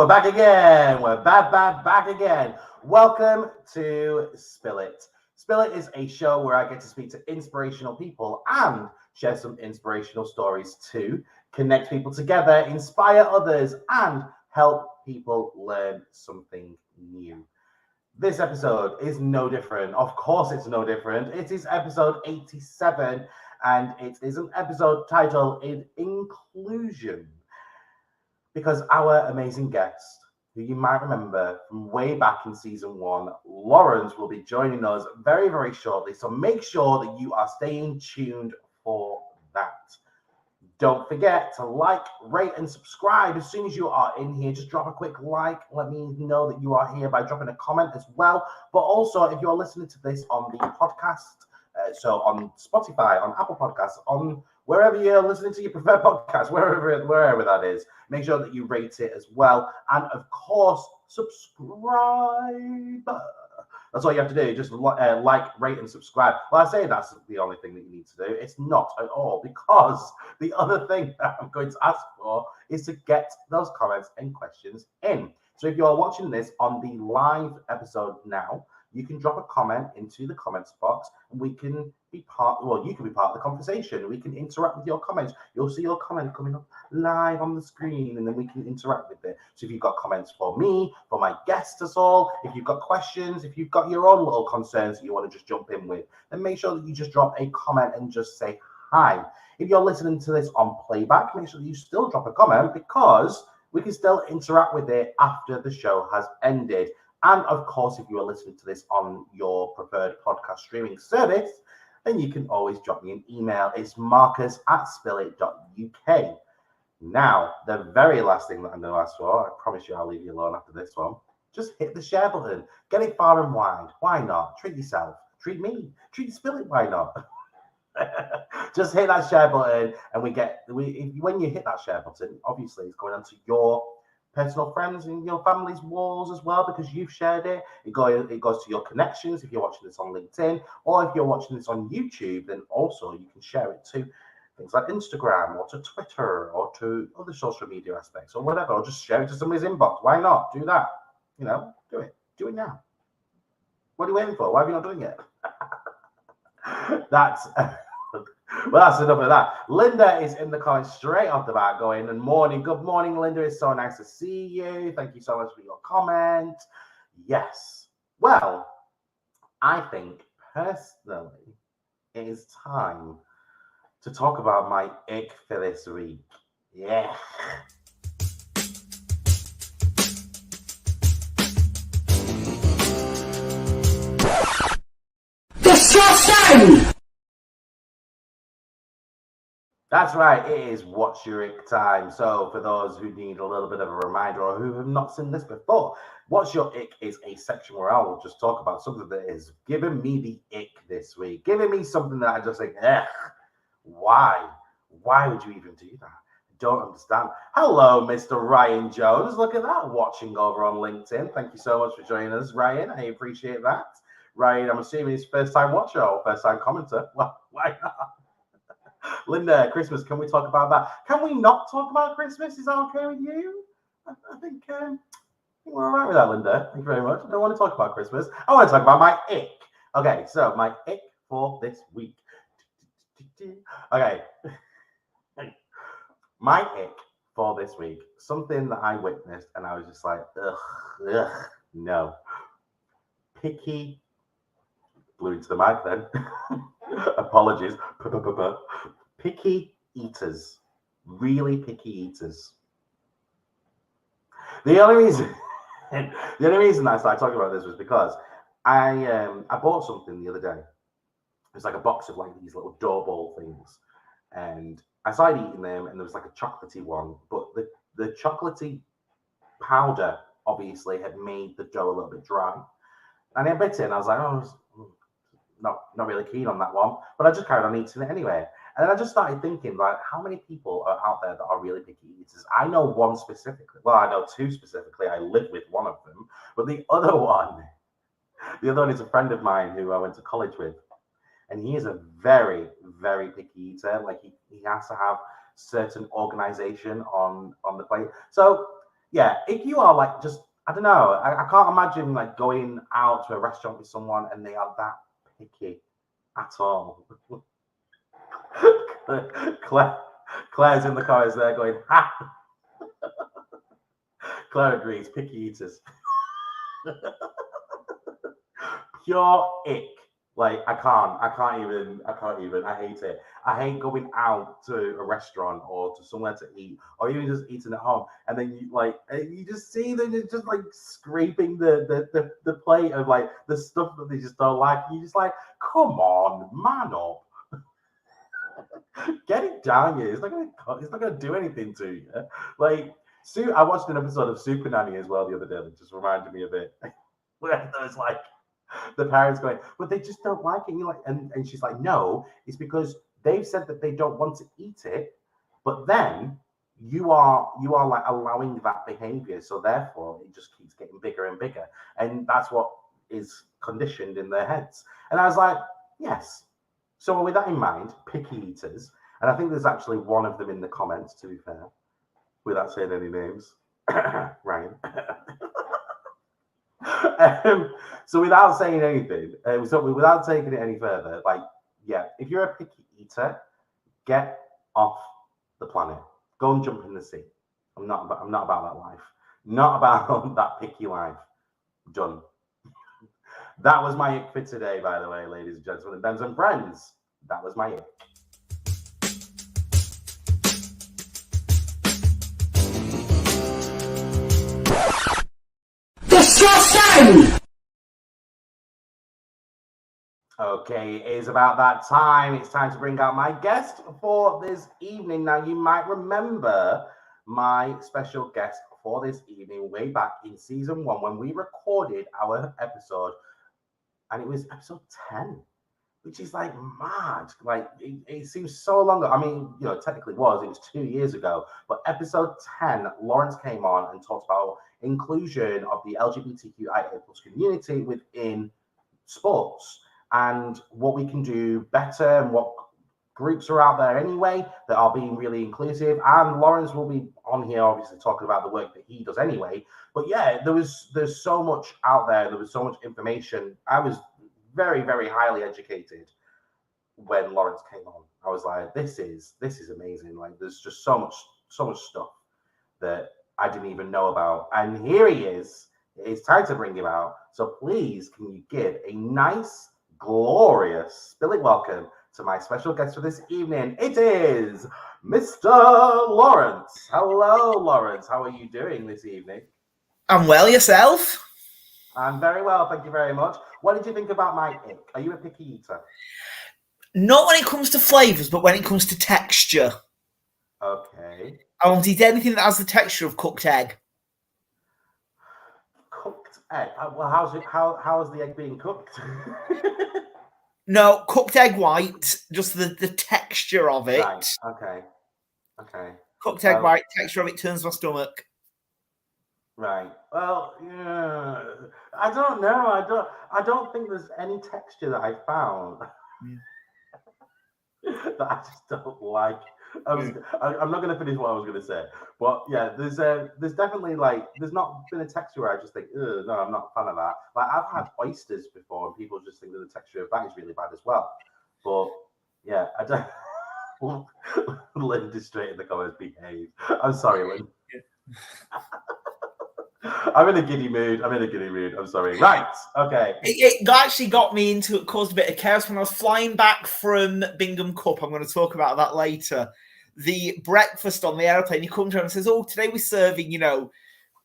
We're back again. We're back again. Welcome to Spill It. Spill It is a show where I get to speak to inspirational people and share some inspirational stories to connect people together, inspire others, and help people learn something new. This episode is no different. Of course, it's no different. It is episode 87, and it is an episode titled Inclusion. Because our amazing guest, who you might remember from way back in season 1, Lawrence, will be joining us very, very shortly. So make sure that you are staying tuned for that. Don't forget to like, rate, and subscribe as soon as you are in here. Just drop a quick like. Let me know that you are here by dropping a comment as well. But also, if you're listening to this on the podcast, so on Spotify, on Apple Podcasts, on wherever you're listening to your preferred podcast, wherever that is, make sure that you rate it as well. And of course, subscribe. That's all you have to do. Just like, rate, and subscribe. Well, I say that's the only thing that you need to do. It's not at all, because the other thing that I'm going to ask for is to get those comments and questions in. So if you're watching this on the live episode now, you can drop a comment into the comments box, and we can be you can be part of the conversation. We can interact with your comments. You'll see your comment coming up live on the screen, and then we can interact with it. So if you've got comments for me, for my guests as all, if you've got questions, if you've got your own little concerns that you want to just jump in with, then make sure that you just drop a comment and just say hi. If you're listening to this on playback, make sure that you still drop a comment, because we can still interact with it after the show has ended. And of course, if you are listening to this on your preferred podcast streaming service, then you can always drop me an email. It's marcus@spillit.uk. Now, the very last thing that I'm going to ask for, I promise you I'll leave you alone after this one, just hit the share button. Get it far and wide. Why not? Treat yourself. Treat me. Treat Spill It. Why not? Just hit that share button, and when you hit that share button, obviously it's going onto your personal friends and your family's walls as well, because you've shared it. It goes to your connections if you're watching this on LinkedIn, or if you're watching this on YouTube, then also you can share it to things like Instagram or to Twitter or to other social media aspects or whatever, or just share it to somebody's inbox. Why not? Do that. Do it. Do it now. What are you waiting for? Why have you not doing it? That's enough of that. Linda is in the comments straight off the bat going, good morning, Linda. It's so nice to see you. Thank you so much for your comment. Yes. Well, I think personally it is time to talk about my ick for this week. Yeah. Disgusting! That's right, it is What's Your Ick time. So for those who need a little bit of a reminder or who have not seen this before, What's Your Ick is a section where I will just talk about something that is giving me the ick this week, giving me something that I just think, why? Why would you even do that? I don't understand. Hello, Mr. Ryan Jones. Look at that, watching over on LinkedIn. Thank you so much for joining us, Ryan. I appreciate that. Ryan, I'm assuming it's first time watcher or first time commenter. Well, why not? Linda, Christmas, can we talk about that? Can we not talk about Christmas? Is that okay with you? I think we're all right with that, Linda. Thank you very much. I don't want to talk about Christmas. I want to talk about my ick. Okay, so my ick for this week. Okay. My ick for this week, something that I witnessed and I was just like, no. Picky, blew into the mic then. Apologies. Picky eaters. Really picky eaters. The only reason that I started talking about this was because I bought something the other day. It was like a box of like these little dough ball things. And I started eating them, and there was like a chocolatey one, but the chocolatey powder obviously had made the dough a little bit dry. And I bit it, and I was like, not really keen on that one, but I just carried on eating it anyway. And then I just started thinking, like, how many people are out there that are really picky eaters? I know one specifically. Well, I know two specifically. I live with one of them, but the other one is a friend of mine who I went to college with, and he is a very, very picky eater. Like he has to have certain organization on the plate. So yeah, if you are like just, I don't know, I can't imagine like going out to a restaurant with someone and they are that picky at all. Claire, Claire's in the comments there going, ha! Claire agrees, picky eaters. Pure ick. Like I can't even. I hate it. I hate going out to a restaurant or to somewhere to eat, or even just eating at home, and then you just see them just like scraping the plate of like the stuff that they just don't like. You just like, come on, man up, get it down, you. It's not gonna do anything to you. Like, I watched an episode of Super Nanny as well the other day that just reminded me of it. Where there's like the parents going, but they just don't like it. And you're like, and she's like, no, it's because they've said that they don't want to eat it, but then you are like allowing that behavior, so therefore it just keeps getting bigger and bigger, and that's what is conditioned in their heads. And I was like, yes. So with that in mind, picky eaters, and I think there's actually one of them in the comments, to be fair, without saying any names, Ryan. So without saying anything, without taking it any further, like, yeah, if you're a picky eater, get off the planet. Go and jump in the sea. I'm not about that life. Not about that picky life. Done. That was my ick for today, by the way, ladies and gentlemen, and friends. That was my ick. Disgusting! Okay, it is about that time. It's time to bring out my guest for this evening. Now, you might remember my special guest for this evening way back in season 1 when we recorded our episode, and it was episode 10, which is like mad. Like, it seems so long ago. I mean, technically it was 2 years ago, but episode 10, Lawrence came on and talked about inclusion of the LGBTQIA plus community within sports, and what we can do better, and what groups are out there anyway that are being really inclusive. And Lawrence will be on here obviously talking about the work that he does anyway. But yeah, there's so much out there. There was so much information. I was very, very highly educated when Lawrence came on. I was like, this is amazing. Like, there's just so much stuff that I didn't even know about. And here he is. It's time to bring him out. So please, can you give a nice, glorious spilling welcome to my special guest for this evening? It is Mr. Lawrence. Hello, Lawrence. How are you doing this evening? I'm well, yourself? I'm very well, thank you very much. What did you think about my ick? Are you a picky eater? Not when it comes to flavours, but when it comes to texture. Okay. I won't eat anything that has the texture of cooked egg. Cooked egg? Well, how is the egg being cooked? No, cooked egg white, just the texture of it. Right, okay. Cooked egg white, texture of it turns my stomach. Right. Well, yeah. I don't know. I don't think there's any texture that I found that I just don't like. I'm not going to finish what I was going to say, but yeah, there's definitely there's not been a texture where I just think, no, I'm not a fan of that. Like, I've had oysters before, and people just think that the texture of that is really bad as well. But yeah, I don't. Lynn just straight in the comments, behave. I'm sorry, Lynn. I'm in a giddy mood. I'm sorry. Right. Okay. It actually got me into it, caused a bit of chaos when I was flying back from Bingham Cup. I'm going to talk about that later. The breakfast on the airplane, he comes around and says, "Oh, today we're serving,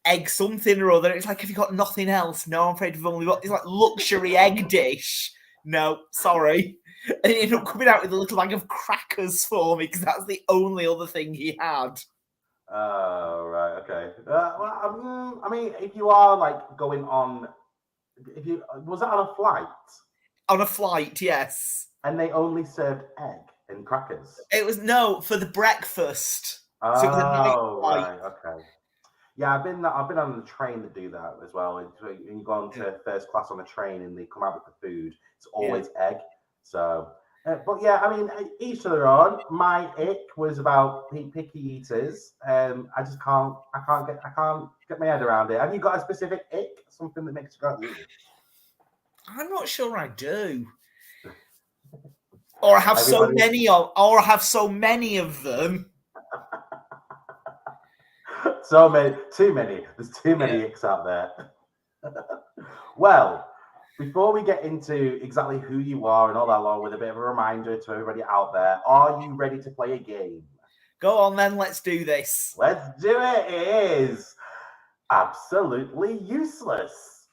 egg something or other." It's like, have you got nothing else? No, I'm afraid we've only got this luxury egg dish. No, sorry. And he ended up coming out with a little bag of crackers for me because that's the only other thing he had. Oh, right, okay. Well, I mean, if you are going on, was that on a flight? On a flight, yes. And they only served egg and crackers. It was for the breakfast. Oh, so it was a night flight. Right, okay. Yeah, I've been on the train that do that as well. And you go on to first class on a train, and they come out with the food. It's always egg. So But yeah, I mean, each to their own. My ick was about picky eaters. I can't get my head around it. Have you got a specific ick? Something that makes you go, "Ooh." I'm not sure I do. Or I have so Everybody, many of, or I have so many of them. so many, too many. There's too many icks out there. Well, before we get into exactly who you are and all that along, with a bit of a reminder to everybody out there, are you ready to play a game? Go on then, let's do this. Let's do it. It is absolutely useless.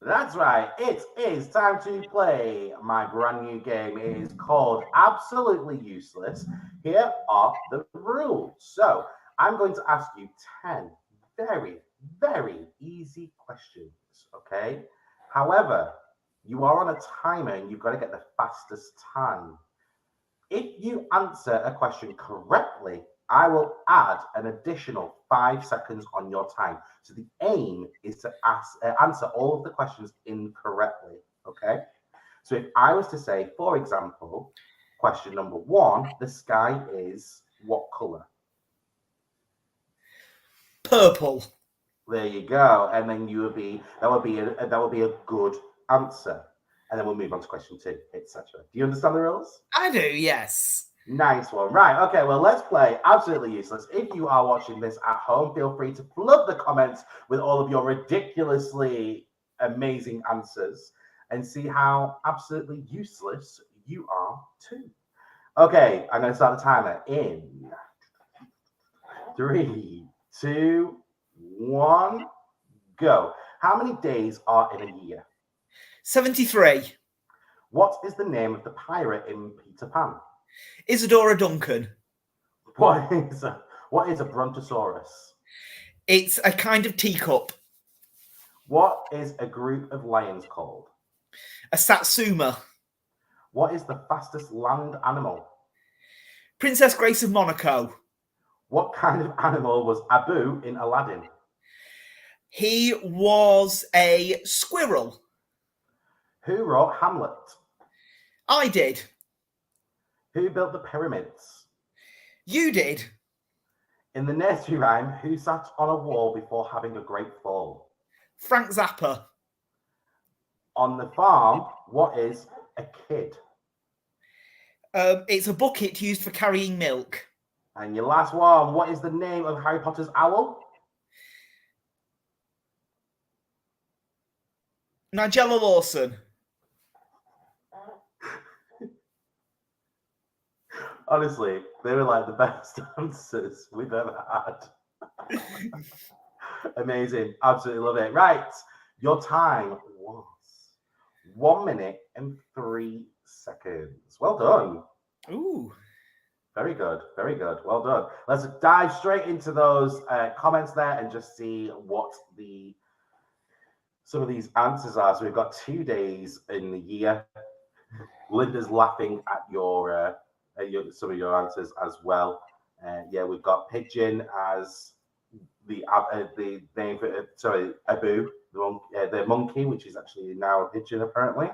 That's right, it is time to play my brand new game. It is called Absolutely Useless. Here are the rules. So, I'm going to ask you 10 very, very easy questions, okay? However, you are on a timer and you've got to get the fastest time. If you answer a question correctly, I will add an additional 5 seconds on your time. So the aim is to answer all of the questions incorrectly. Okay. So if I was to say, for example, question number 1, the sky is what color? Purple. There you go. And then that would be a good answer. And then we'll move on to question 2, etc. Do you understand the rules? I do, yes. Nice one. Right. Okay. Well, let's play Absolutely Useless. If you are watching this at home, feel free to flood the comments with all of your ridiculously amazing answers and see how absolutely useless you are too. Okay. I'm going to start the timer in 3, 2, 1, go. How many days are in a year? 73. What is the name of the pirate in Peter Pan? Isadora Duncan. What is a brontosaurus? It's a kind of teacup. What is a group of lions called? A satsuma. What is the fastest land animal? Princess Grace of Monaco. What kind of animal was Abu in Aladdin? He was a squirrel. Who wrote Hamlet? I did. Who built the pyramids? You did. In the nursery rhyme, who sat on a wall before having a great fall? Frank Zappa. On the farm, what is a kid? It's a bucket used for carrying milk. And your last one, what is the name of Harry Potter's owl? Nigella Lawson. Honestly, they were like the best answers we've ever had. Amazing. Absolutely love it. Right. Your time was 1 minute and 3 seconds. Well done. Ooh. Very good. Very good. Well done. Let's dive straight into those comments there and just see what some of these answers are. So we've got 2 days in the year. Linda's laughing at some of your answers as well. Yeah, we've got pigeon as the name for Abu, the monkey, which is actually now a pigeon apparently.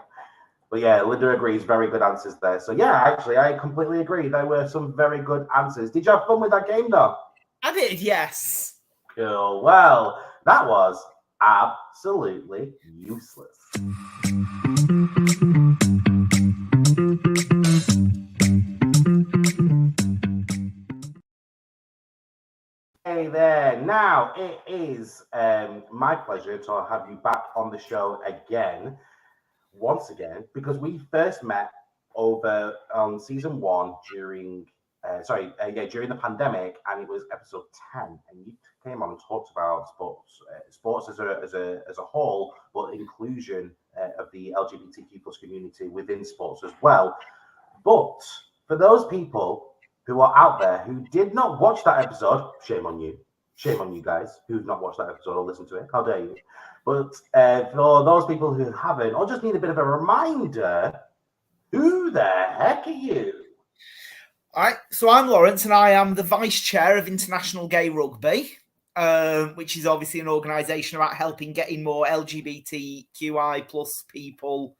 But yeah, Linda agrees. Very good answers there. So yeah, actually, I completely agree. There were some very good answers. Did you have fun with that game, though? I did, yes. Cool. Well, that was absolutely useless. Hey there. Now it is my pleasure to have you back on the show once again, because we first met over on season 1 during the pandemic, and it was episode 10, and you came on and talked about sports as a whole, but inclusion of the LGBTQ plus community within sports as well. But for those people who are out there who did not watch that episode, shame on you. Shame on you guys who've not watched that episode or listened to it. How dare you? But for those people who haven't, or just need a bit of a reminder, who the heck are you? All right, so I'm Lawrence, and I am the Vice Chair of International Gay Rugby. which is obviously an organisation about helping getting more LGBTQI plus people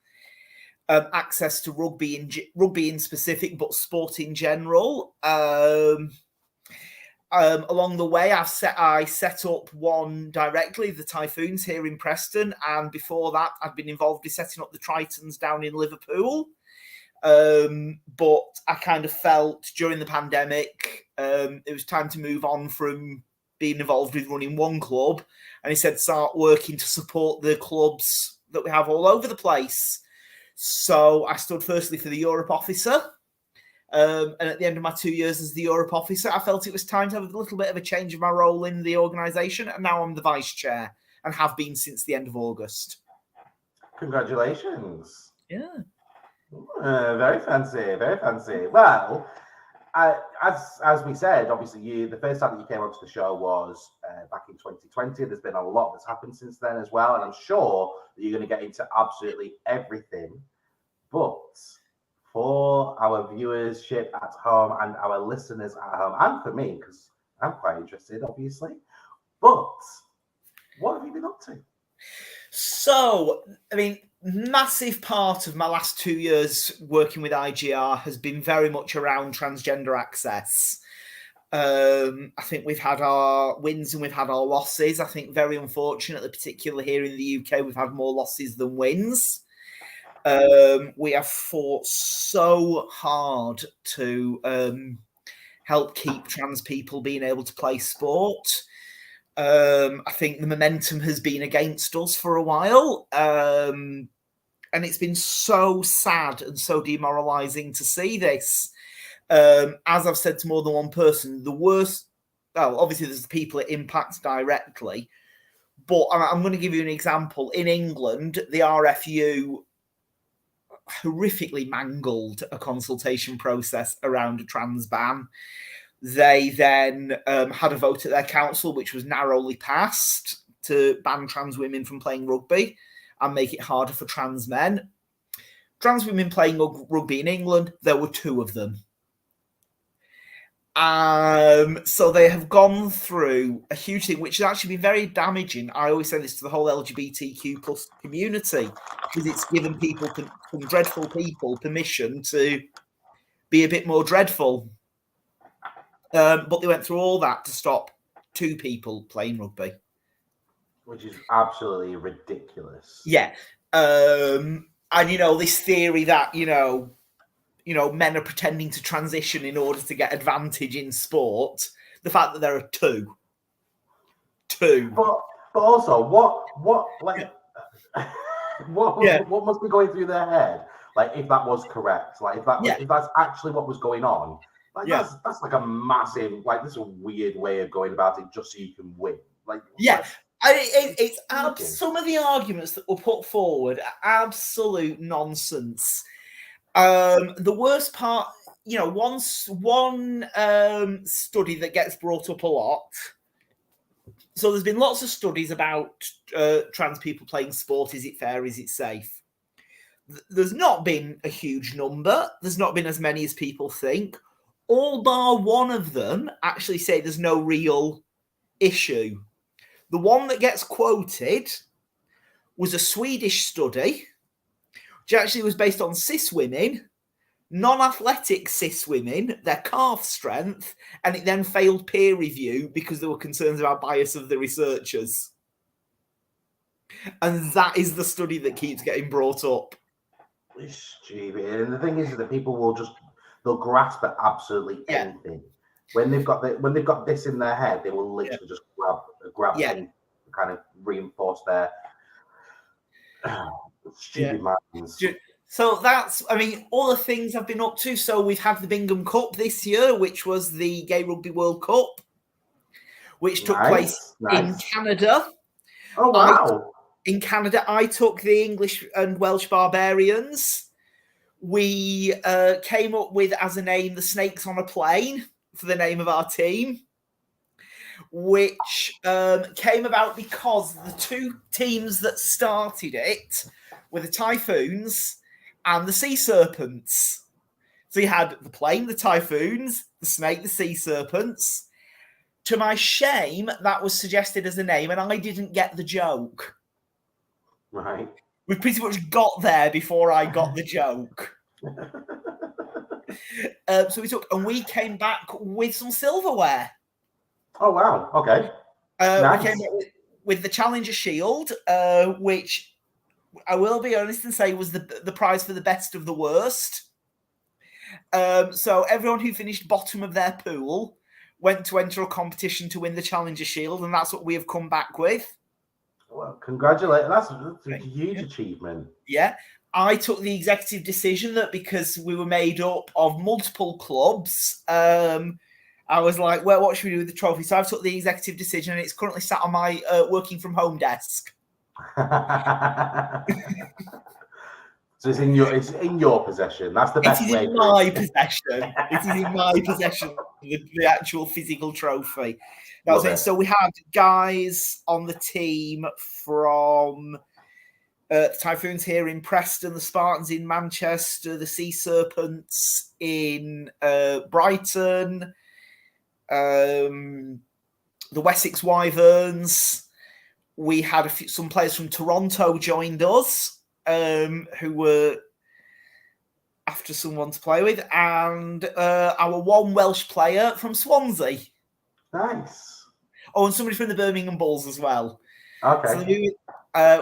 access to rugby in specific, but sport in general. Along the way, I set up one directly, the Typhoons here in Preston, and before that, I'd been involved in setting up the Tritons down in Liverpool. But I kind of felt during the pandemic, it was time to move on from being involved with running one club, and he said start working to support the clubs that we have all over the place. So I stood firstly for the Europe officer. And at the end of my 2 years as the Europe officer, I felt it was time to have a little bit of a change of my role in the organisation. And now I'm the vice chair and have been since the end of August. Congratulations. Yeah. Very fancy, very fancy. Well, as we said, obviously, the first time that you came onto the show was back in 2020. There's been a lot that's happened since then as well. And I'm sure that you're going to get into absolutely everything. But for our viewership at home and our listeners at home, and for me, because I'm quite interested, obviously. But what have you been up to? So, I mean, massive part of my last 2 years working with IGR has been very much around transgender access. I think we've had our wins and we've had our losses. I think very unfortunately, particularly here in the UK, we've had more losses than wins. We have fought so hard to help keep trans people being able to play sport. I think the momentum has been against us for a while. And it's been so sad and so demoralising to see this. As I've said to more than one person, the worst, well, obviously there's the people it impacts directly, but I'm going to give you an example. In England, the RFU horrifically mangled a consultation process around a trans ban. They then had a vote at their council, which was narrowly passed, to ban trans women from playing rugby and make it harder for trans men. Trans women playing rugby in England, there were 2 of them. So they have gone through a huge thing, which has actually been very damaging. I always say this to the whole LGBTQ plus community, because it's given people, some dreadful people, permission to be a bit more dreadful. But they went through all that to stop 2 people playing rugby. Which is absolutely ridiculous. Yeah. And, this theory that, men are pretending to transition in order to get advantage in sport. The fact that there are 2. But also, what must be going through their head? Like, if that was correct, like if that's actually what was going on, like that's like a massive, like, this is a weird way of going about it just so you can win. Like, it's some of the arguments that were put forward are absolute nonsense. The worst part, one study that gets brought up a lot. So there's been lots of studies about trans people playing sport. Is it fair? Is it safe? There's not been a huge number. There's not been as many as people think. All bar one of them actually say there's no real issue. The one that gets quoted was a Swedish study, which actually was based on cis women, non-athletic cis women, their calf strength, and it then failed peer review because there were concerns about bias of the researchers. And that is the study that keeps getting brought up. It's stupid. And the thing is that people they'll grasp at absolutely anything. When they've got this in their head, they will literally just grab and kind of reinforce their stupid minds. So that's, all the things I've been up to. So we've had the Bingham Cup this year, which was the Gay Rugby World Cup, which took place in Canada. Oh, wow. In Canada, I took the English and Welsh Barbarians. We came up with, as a name, the Snakes on a Plane for the name of our team, which came about because the 2 teams that started it were the Typhoons and the Sea Serpents. So you had the plane, the Typhoons, the snake, the Sea Serpents. To my shame, that was suggested as a name, and I didn't get the joke. Right. We pretty much got there before I got the joke. So we came back with some silverware. Oh wow! Okay. We came back with the Challenger Shield, which I will be honest and say was the prize for the best of the worst. So everyone who finished bottom of their pool went to enter a competition to win the Challenger Shield, and that's what we have come back with. Well, congratulations. That's a huge achievement. Yeah. I took the executive decision that because we were made up of multiple clubs, I was like, well, what should we do with the trophy? So I took the executive decision, and it's currently sat on my working from home desk. So it's in your possession. That's the best way. It is in my possession. It is in my possession. The actual physical trophy. That's it. So we had guys on the team from the Typhoons here in Preston, the Spartans in Manchester, the Sea Serpents in Brighton, the Wessex Wyverns. We had some players from Toronto joined us, who were after someone to play with, and our one Welsh player from Swansea. Nice. Oh, and somebody from the Birmingham Bulls as well. Okay. So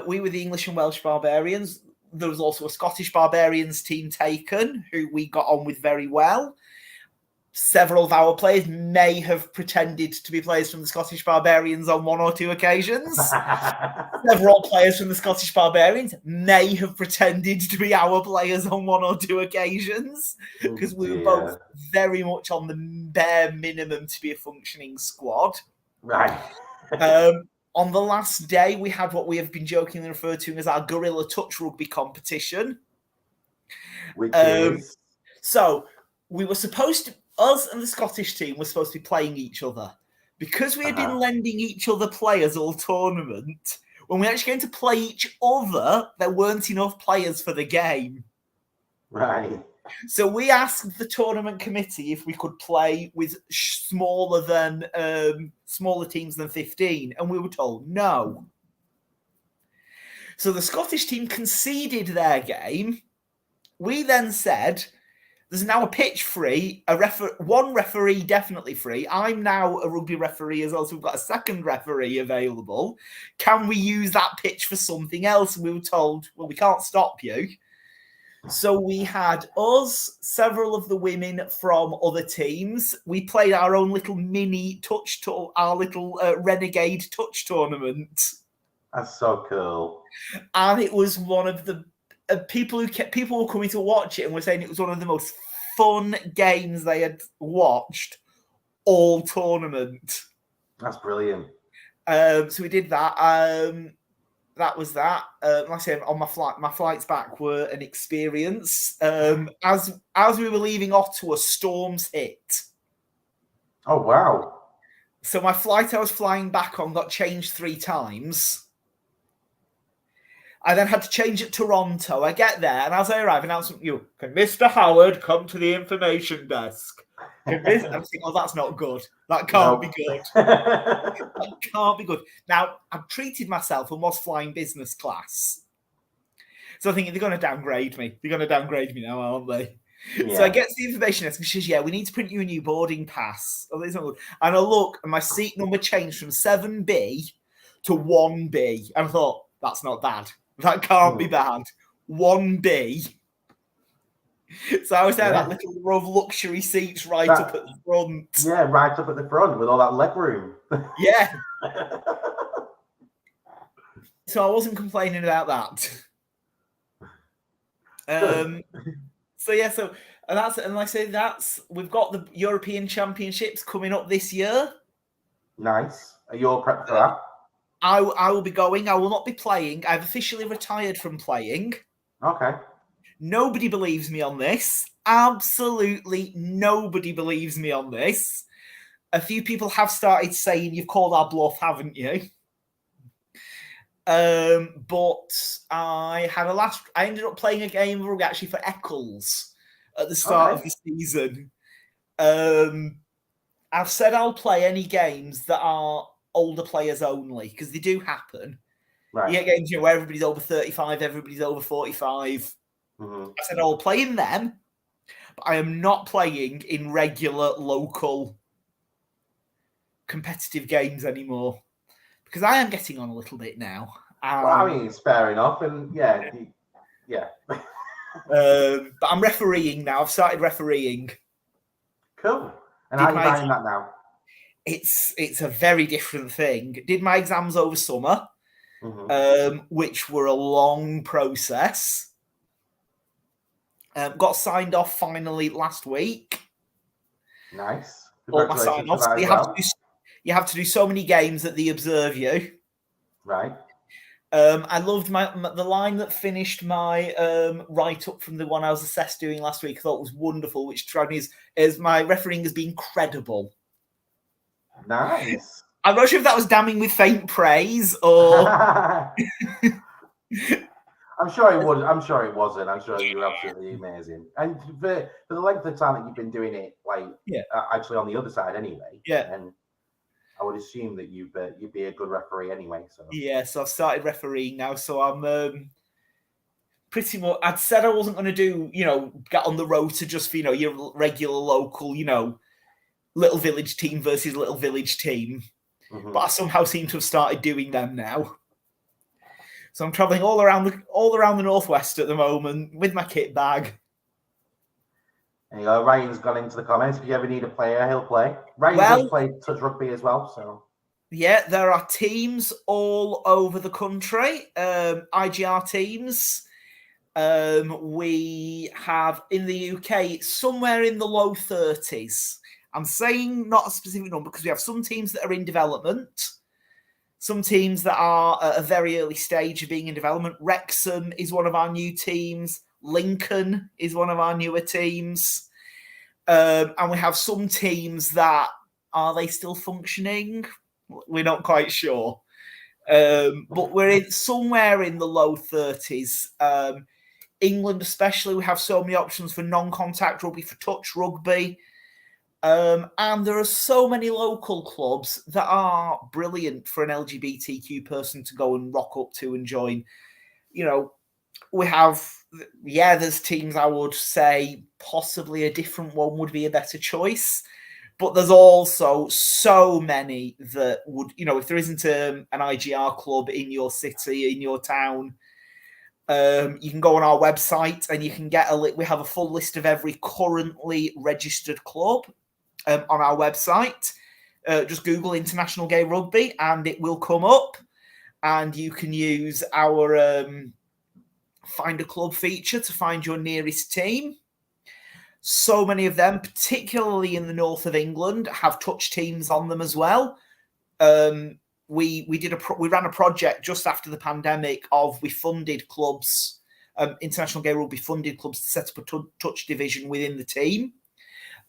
we were the English and Welsh Barbarians. There was also a Scottish Barbarians team taken, who we got on with very well. Several of our players may have pretended to be players from the Scottish Barbarians on one or two occasions. Several players from the Scottish Barbarians may have pretended to be our players on one or two occasions, because we were both very much on the bare minimum to be a functioning squad. Right. On the last day, we had what we have been jokingly referred to as our Gorilla Touch Rugby competition. Which is? So we were supposed to, us and the Scottish team were supposed to be playing each other. Because we had been lending each other players all tournament, when we actually came to play each other, there weren't enough players for the game. Right. So we asked the tournament committee if we could play with smaller teams than 15, and we were told no. So the Scottish team conceded their game. We then said, there's now a pitch free, one referee definitely free. I'm now a rugby referee as well, so we've got a second referee available. Can we use that pitch for something else? And we were told, well, we can't stop you. So we had us, several of the women from other teams. We played our own little mini our little renegade touch tournament. That's so cool. And it was one of the people were coming to watch it and were saying it was one of the most fun games they had watched all tournament. That's brilliant. So we did that. That was that. Like I said, on my flights back were an experience. As we were leaving Ottawa, storms hit. Oh wow! So my flight I was flying back on got changed 3 times. I then had to change at Toronto. I get there, and as I arrive, announcement, can Mr. Howard come to the information desk? I'm thinking, oh, that's not good. That can't be good. That can't be good. Now, I've treated myself and was flying business class. So I'm thinking, they're going to downgrade me. They're going to downgrade me now, aren't they? Yeah. So I get to the information desk, and she says, we need to print you a new boarding pass. Oh, that's not good. And I look, and my seat number changed from 7B to 1B. And I thought, that's not bad. That can't be bad. 1B. So I was there, that little row of luxury seats up at the front. Yeah, right up at the front with all that leg room. Yeah. So I wasn't complaining about that. Like I say, we've got the European Championships coming up this year. Nice. Are you all prepped for that? I will be going. I will not be playing. I've officially retired from playing. Okay. Nobody believes me on this. Absolutely nobody believes me on this. A few people have started saying you've called our bluff, haven't you? But I ended up playing a game of rugby actually for Eccles at the start of the season. I've said I'll play any games that are older players only, because they do happen. Right. You get games, where everybody's over 35, everybody's over 45. Mm-hmm. I said I'll play in them, but I am not playing in regular local competitive games anymore, because I am getting on a little bit now. Well, I mean, it's fair enough, and yeah. But I'm refereeing now. I've started refereeing. Cool. And how are you finding that now? It's a very different thing. Did my exams over summer, which were a long process. Got signed off finally last week. Nice. All my sign-offs. You have to do so many games that they observe you. Right. I loved the line that finished my write-up from the one I was assessed doing last week. I thought was wonderful, which described me as my refereeing has been credible. Nice. I'm not sure if that was damning with faint praise or. I'm sure it would. I'm sure it wasn't. I'm sure you were absolutely amazing. And for the length of time that you've been doing it, actually on the other side anyway. Yeah. And I would assume that you'd be a good referee anyway. So yeah, so I've started refereeing now. So I'm pretty much. I'd said I wasn't going to do, get on the road to just for your regular local, little village team versus little village team. Mm-hmm. But I somehow seem to have started doing them now. So I'm traveling all around the northwest at the moment with my kit bag. There you go. Ryan's gone into the comments. If you ever need a player, he'll play. Ryan does play touch rugby as well. So yeah, there are teams all over the country. IGR teams. We have in the UK somewhere in the low 30s. I'm saying not a specific number because we have some teams that are in development. Some teams that are at a very early stage of being in development. Wrexham is one of our new teams. Lincoln is one of our newer teams. And we have some teams that, are they still functioning? We're not quite sure. But we're somewhere in the low 30s. England especially, we have so many options for non-contact rugby, for touch rugby. And there are so many local clubs that are brilliant for an LGBTQ person to go and rock up to and join. We have, there's teams I would say possibly a different one would be a better choice. But there's also so many that would, if there isn't an IGR club in your city, in your town, you can go on our website and you can get we have a full list of every currently registered club. On our website, just Google International Gay Rugby and it will come up, and you can use our find a club feature to find your nearest team. So many of them, particularly in the north of England, have touch teams on them as well. We ran a project just after the pandemic we funded clubs, International Gay Rugby funded clubs to set up a touch division within the team.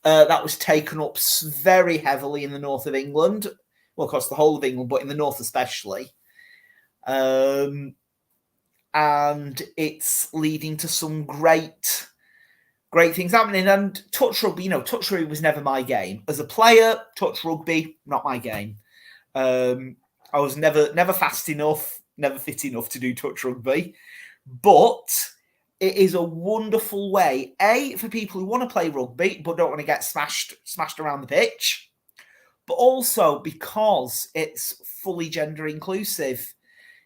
That was taken up very heavily in the north of England. Well, across the whole of England, but in the north especially. And it's leading to some great things happening. And touch rugby, touch rugby was never my game. As a player, touch rugby, not my game. I was never fast enough, never fit enough to do touch rugby. But it is a wonderful way, for people who want to play rugby but don't want to get smashed around the pitch, but also because it's fully gender inclusive.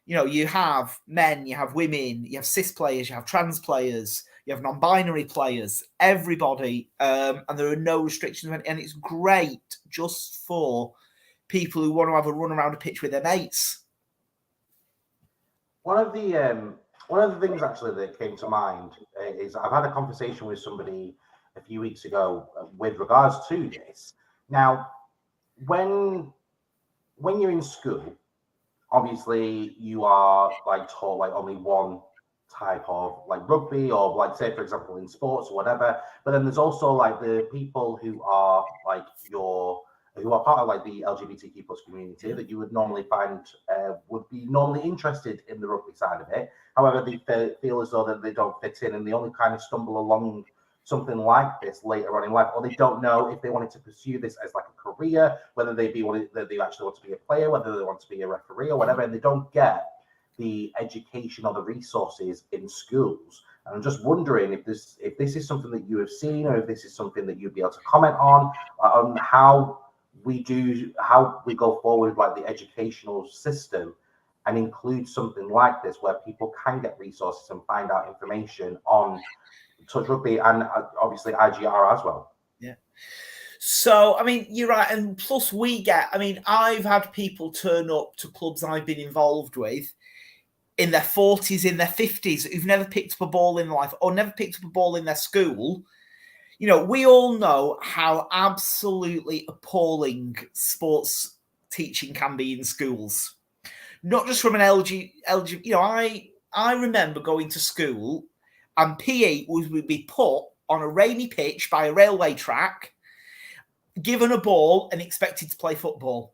You have men, you have women, you have cis players, you have trans players, you have non-binary players, everybody, and there are no restrictions. And it's great just for people who want to have a run around a pitch with their mates. One of the things actually that came to mind is I've had a conversation with somebody a few weeks ago with regards to this. Now, when you're in school, obviously you are taught only one type of rugby, or say for example in sports or whatever. But then there's also the people who are who are part of the LGBTQ plus community that you would normally find would be normally interested in the rugby side of it. However, they feel as though that they don't fit in and they only kind of stumble along something like this later on in life, or they don't know if they wanted to pursue this as like a career, whether they actually want to be a player, whether they want to be a referee or whatever, and they don't get the education or the resources in schools. And I'm just wondering if this is something that you have seen, or if this is something that you'd be able to comment on how we go forward, like the educational system, and include something like this where people can get resources and find out information on touch rugby and obviously IGR as well. Yeah. So, I mean, you're right. And plus I've had people turn up to clubs I've been involved with in their 40s, in their 50s, who've never picked up a ball in life or never picked up a ball in their school. You know, we all know how absolutely appalling sports teaching can be in schools. Not just from an LG, you know, I remember going to school and PE would be put on a rainy pitch by a railway track, given a ball and expected to play football.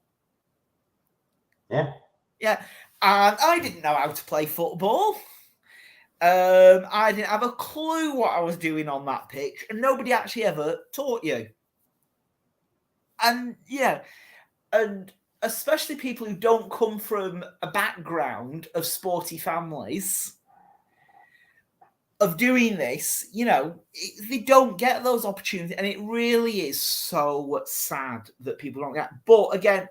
Yeah. Yeah. And I didn't know how to play football. I didn't have a clue what I was doing on that pitch, and nobody actually ever taught you. And yeah, and especially people who don't come from a background of sporty families of doing this, you know, they don't get those opportunities, and it really is so sad that people don't get. But again,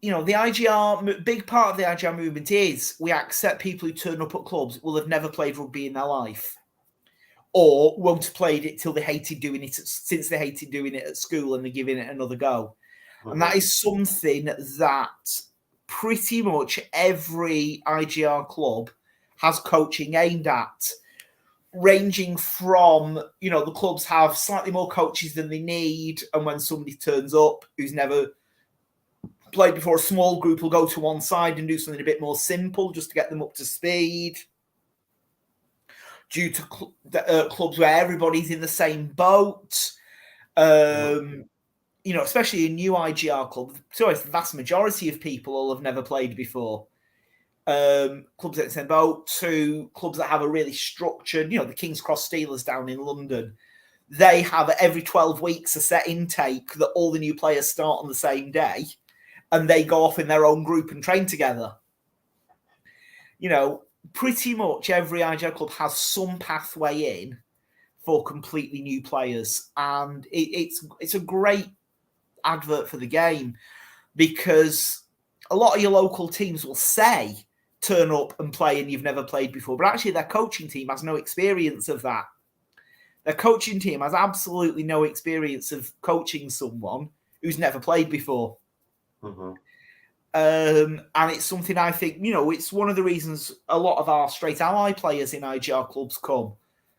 you know, the IGR, big part of the IGR movement is we accept people who turn up at clubs will have never played rugby in their life, or won't have played it till they hated doing it, since they hated doing it at school, and they're giving it another go. Mm-hmm. And that is something that pretty much every IGR club has coaching aimed at, ranging from, you know, the clubs have slightly more coaches than they need, and when somebody turns up who's never played before, a small group will go to one side and do something a bit more simple just to get them up to speed. Due to clubs where everybody's in the same boat, you know, especially in new IGR clubs, so it's the vast majority of people will have never played before. Clubs at the same boat, to clubs that have a really structured, you know, the King's Cross Steelers down in London, they have every 12 weeks a set intake that all the new players start on the same day, and they go off in their own group and train together. You know, pretty much every IGR club has some pathway in for completely new players, and it's a great advert for the game, because a lot of your local teams will say turn up and play and you've never played before, but actually their coaching team has no experience of that. Their coaching team has absolutely no experience of coaching someone who's never played before. Mm-hmm. And it's something I think, you know, it's one of the reasons a lot of our straight ally players in IGR clubs come,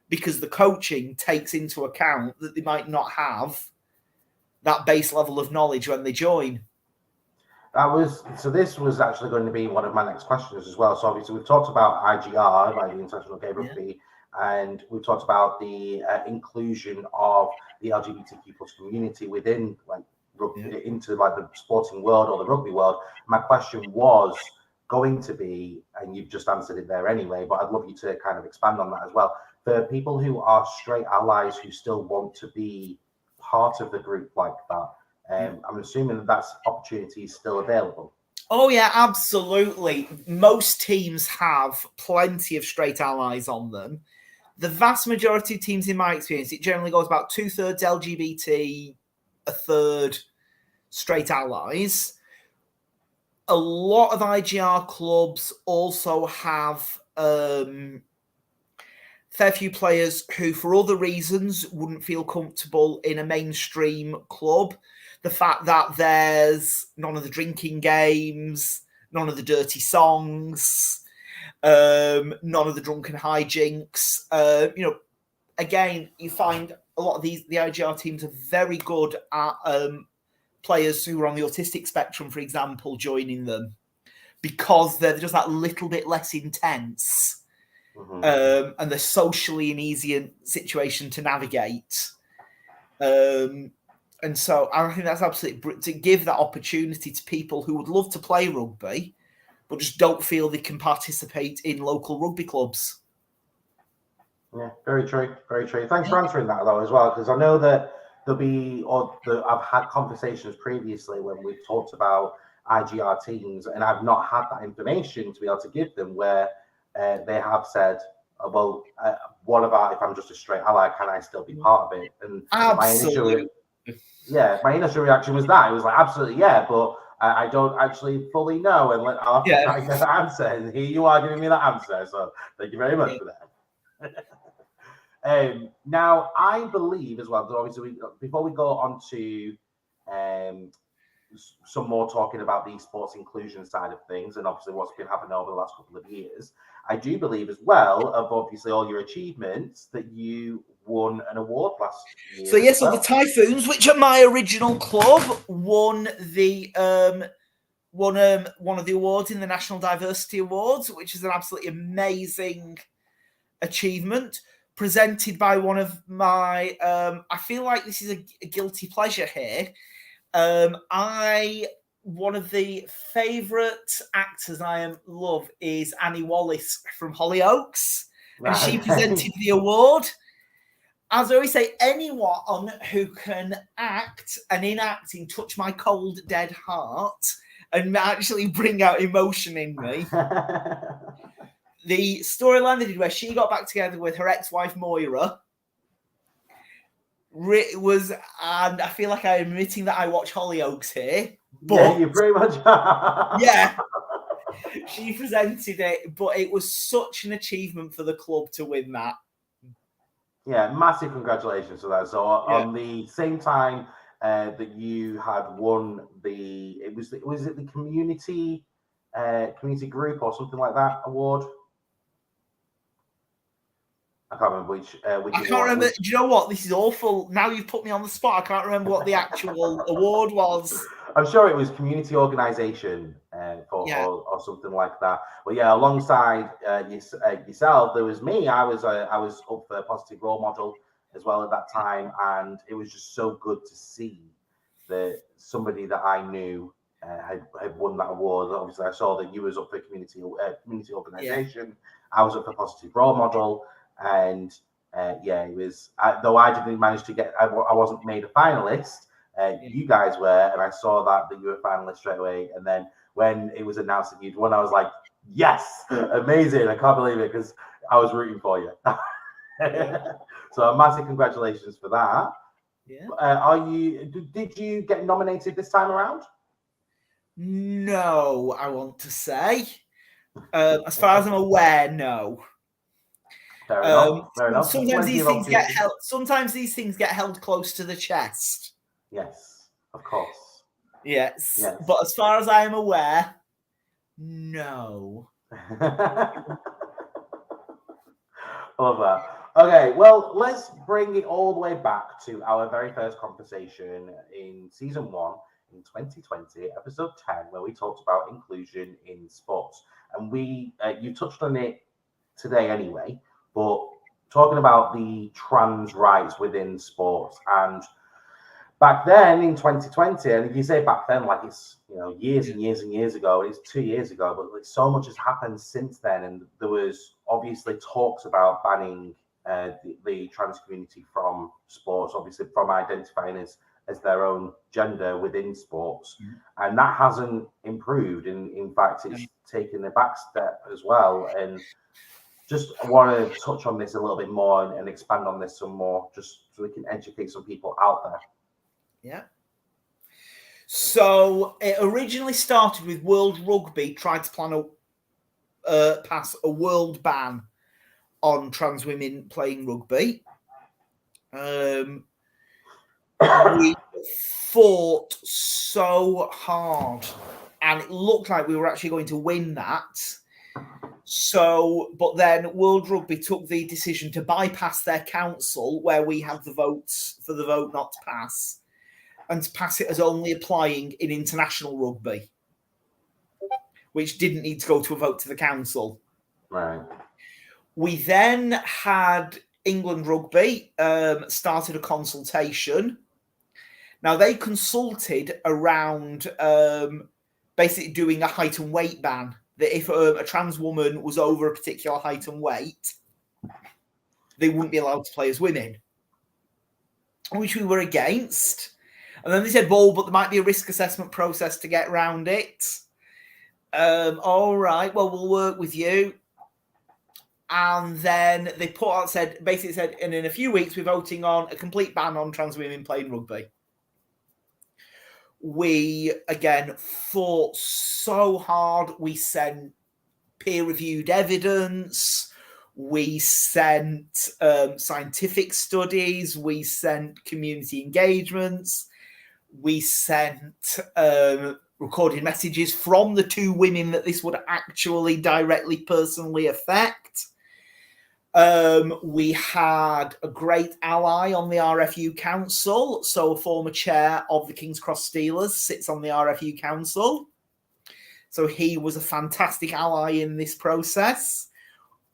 because the coaching takes into account that they might not have that base level of knowledge when they join. This was actually going to be one of my next questions as well. So obviously we've talked about IGR, like the International Gay Rugby, and we've talked about the inclusion of the LGBTQ plus community within like rugby, into like the sporting world or the rugby world. My question was going to be, and you've just answered it there anyway, but I'd love you to kind of expand on that as well. For people who are straight allies who still want to be part of the group like that, I'm assuming that opportunity is still available. Oh, yeah, absolutely. Most teams have plenty of straight allies on them. The vast majority of teams, in my experience, it generally goes about 2/3 LGBT, 1/3 straight allies. A lot of IGR clubs also have fair few players who, for other reasons, wouldn't feel comfortable in a mainstream club. The fact that there's none of the drinking games, none of the dirty songs, none of the drunken hijinks. You know, again, you find a lot of the IGR teams are very good at players who are on the autistic spectrum, for example, joining them, because they're just that little bit less intense. Mm-hmm. And they're socially an easier situation to navigate. And so I think that's absolutely to give that opportunity to people who would love to play rugby, but just don't feel they can participate in local rugby clubs. Yeah, very true, very true. Thanks for answering that though as well, because I know that I've had conversations previously when we've talked about IGR teams, and I've not had that information to be able to give them where they have said, what about if I'm just a straight ally? Can I still be part of it? And Absolutely. my initial reaction was that it was like absolutely but I don't actually fully know, and I'll have to try and get that answer. And here you are giving me that answer, so thank you very much for that. Now, I believe as well, obviously, before we go on to some more talking about the sports inclusion side of things, and obviously what's been happening over the last couple of years, I do believe as well, of obviously all your achievements, that you won an award last year. So yes, the Typhoons, which are my original club, won the one of the awards in the National Diversity Awards, which is an absolutely amazing achievement, presented by one of my I feel like this is a guilty pleasure here. One of the favourite actors I love is Annie Wallace from Hollyoaks, and she presented the award. As I always say, anyone who can act and in acting touch my cold, dead heart and actually bring out emotion in me. The storyline they did where she got back together with her ex-wife Moira was, and I feel like I'm admitting that I watch Hollyoaks here. But yeah, you pretty much are. Yeah. She presented it, but it was such an achievement for the club to win that. Yeah, massive congratulations for that. So on the same time that you had won was it the community group or something like that award? I can't remember which. I can't remember. Do you know what? This is awful. Now you've put me on the spot. I can't remember what the actual award was. I'm sure it was community organisation or something like that. But yeah, alongside yourself, there was me. I was up for positive role model as well at that time, and it was just so good to see that somebody that I knew had won that award. Obviously, I saw that you was up for community organisation. Yeah. I was up for positive role model, and it was. Though I didn't manage to get, I wasn't made a finalist. You guys were, and I saw that you were a finalist straight away. And then when it was announced that you'd won, I was like, yes, amazing. I can't believe it because I was rooting for you. So massive congratulations for that. Yeah. Did you get nominated this time around? No, I want to say. As far as I'm aware, no. Fair enough. Sometimes these things get held. Sometimes these things get held close to the chest. Yes, of course. Yes. But as far as I am aware, no. Love that. Okay, well, let's bring it all the way back to our very first conversation in season 1 in 2020, episode 10, where we talked about inclusion in sports. And you touched on it today anyway, but talking about the trans rights within sports. And back then in 2020, and if you say back then, like it's years and years and years ago, it's 2 years ago, but like so much has happened since then. And there was obviously talks about banning the trans community from sports, obviously from identifying as their own gender within sports. And that hasn't improved. In fact, it's taken a back step as well. And just want to touch on this a little bit more and expand on this some more, just so we can educate some people out there. Yeah. So it originally started with World Rugby trying to pass a world ban on trans women playing rugby. We fought so hard, and it looked like we were actually going to win that. But then World Rugby took the decision to bypass their council, where we had the votes for the vote not to pass, and to pass it as only applying in international rugby, which didn't need to go to a vote to the council. Right. We then had England Rugby started a consultation. Now, they consulted around basically doing a height and weight ban, that if a trans woman was over a particular height and weight, they wouldn't be allowed to play as women, which we were against. And then they said, well, but there might be a risk assessment process to get around it. All right, well, we'll work with you. And then they basically said, and in a few weeks, we're voting on a complete ban on trans women playing rugby. We, again, fought so hard. We sent peer-reviewed evidence. We sent scientific studies. We sent community engagements. We sent recorded messages from the two women that this would actually directly, personally affect. We had a great ally on the RFU Council. So a former chair of the King's Cross Steelers sits on the RFU Council. So he was a fantastic ally in this process.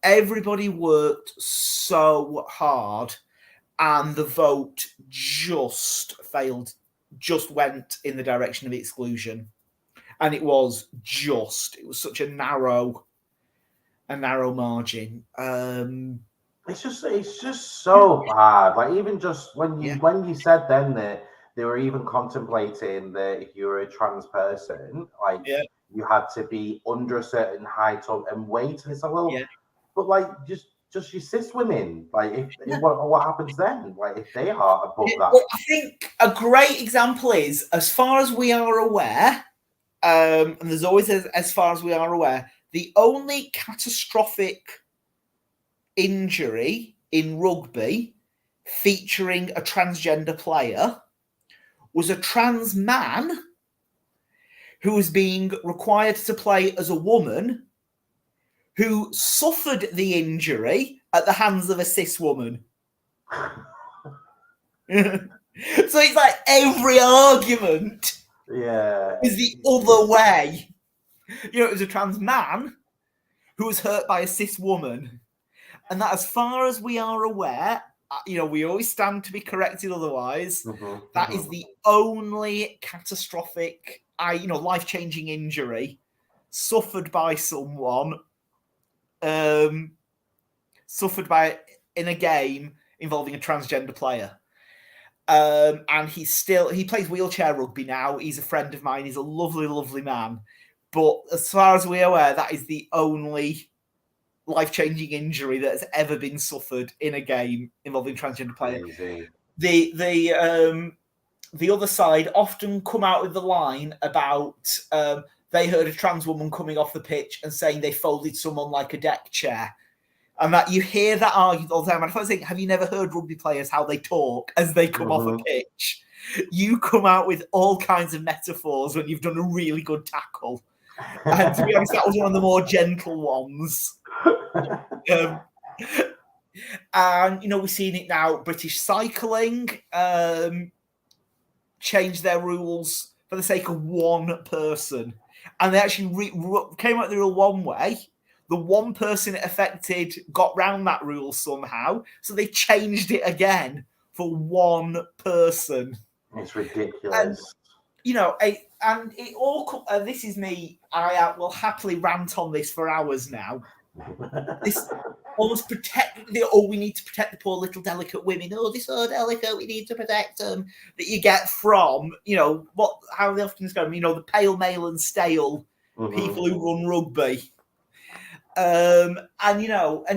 Everybody worked so hard, and the vote just failed, just went in the direction of exclusion. And it was such a narrow margin. It's just so bad. Like, even just when you said then that they were even contemplating that if you were a trans person, like you had to be under a certain height and weight, and it's like, well, but like just your cis women, like if what happens then? Like if they are above that? Well, I think a great example is, as far as we are aware, and there's always as far as we are aware, the only catastrophic injury in rugby featuring a transgender player was a trans man who was being required to play as a woman who suffered the injury at the hands of a cis woman. So it's like every argument is the other way. It was a trans man who was hurt by a cis woman. And that, as far as we are aware, we always stand to be corrected otherwise. That is the only catastrophic, life-changing injury suffered by someone, in a game involving a transgender player. And he plays wheelchair rugby now. He's a friend of mine. He's a lovely, lovely man. But as far as we're aware, that is the only life-changing injury that has ever been suffered in a game involving transgender player. The other side often come out with the line about they heard a trans woman coming off the pitch and saying they folded someone like a deck chair. And that you hear that argument all the time. And if I was saying, have you never heard rugby players how they talk as they come off a pitch? You come out with all kinds of metaphors when you've done a really good tackle. And to be honest, that was one of the more gentle ones. And we've seen it now. British cycling changed their rules for the sake of one person, and they actually came out the rule one way. The one person it affected got round that rule somehow, so they changed it again for one person. It's ridiculous. And it all. This is me. I will happily rant on this for hours now. This almost we need to protect the poor little delicate women. Oh, they're so delicate, we need to protect them. That you get from, how they often describe them, the pale, male and stale people who run rugby. And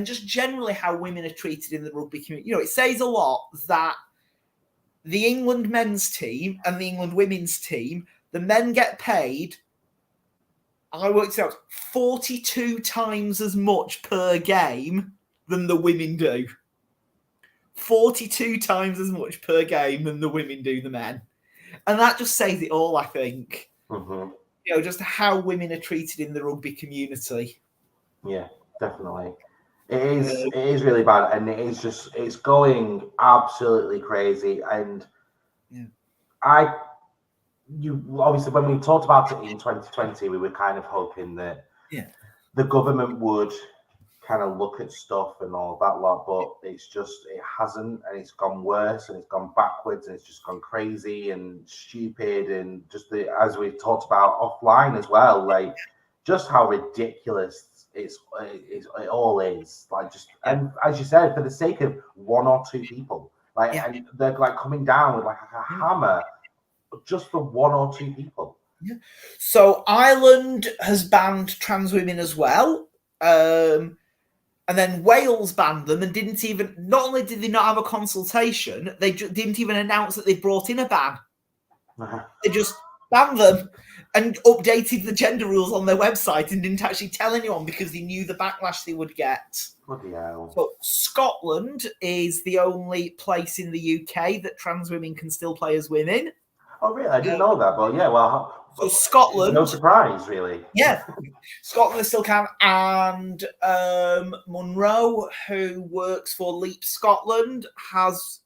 just generally how women are treated in the rugby community. It says a lot that the England men's team and the England women's team, the men get paid, I worked out, 42 times as much per game than the women do. 42 times as much per game than the women do the men. And that just says it all, I think. Just how women are treated in the rugby community. Yeah, definitely. It is really bad, and it's going absolutely crazy. And obviously, when we talked about it in 2020, we were kind of hoping that the government would kind of look at stuff and all that lot, but it hasn't, and it's gone worse, and it's gone backwards, and it's just gone crazy and stupid, and just as we talked about offline as well, like just how ridiculous it all is. Like, just, and as you said, for the sake of one or two people, like, and they're like coming down with like a hammer just for one or two people. Yeah. So Ireland has banned trans women as well. And then Wales banned them and didn't even, not only did they not have a consultation, they didn't even announce that they brought in a ban. They just banned them and updated the gender rules on their website and didn't actually tell anyone because they knew the backlash they would get. Bloody hell. So Scotland is the only place in the UK that trans women can still play as women. Oh, really? I didn't know that, but yeah, well, so Scotland, no surprise, really. Yeah, Scotland still can, and Munro, who works for Leap Scotland, has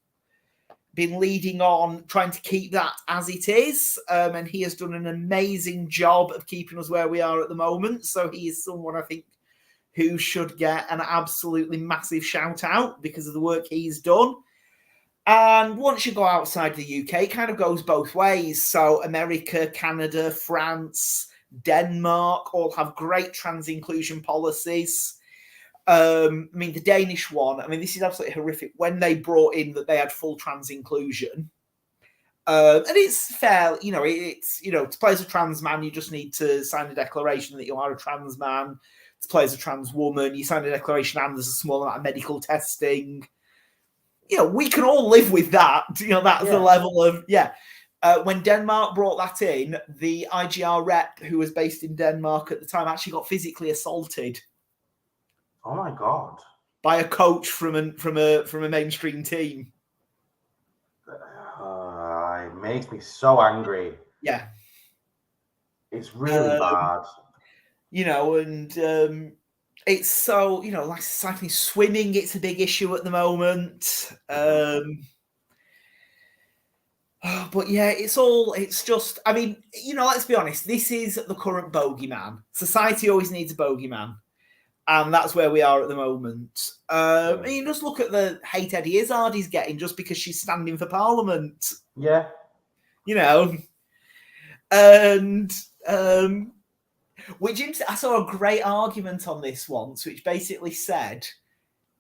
been leading on trying to keep that as it is, and he has done an amazing job of keeping us where we are at the moment. So he is someone I think who should get an absolutely massive shout out because of the work he's done. And once you go outside the UK, it kind of goes both ways. So America, Canada, France, Denmark all have great trans inclusion policies. I mean, the Danish one, I mean, this is absolutely horrific. When they brought in that they had full trans inclusion, and it's fair, it's, to play as a trans man, you just need to sign a declaration that you are a trans man. To play as a trans woman, you sign a declaration and there's a small amount of medical testing. We can all live with that. That's the level of, when Denmark brought that in, the IGR rep who was based in Denmark at the time actually got physically assaulted. Oh my God! By a coach from a mainstream team. It makes me so angry. Yeah, it's really bad. And it's so like cycling, swimming. It's a big issue at the moment. But yeah, it's just. I mean, let's be honest. This is the current bogeyman. Society always needs a bogeyman. And that's where we are at the moment. You just look at the hate Eddie Izzard he's getting just because she's standing for Parliament. Yeah. And I saw a great argument on this once, which basically said,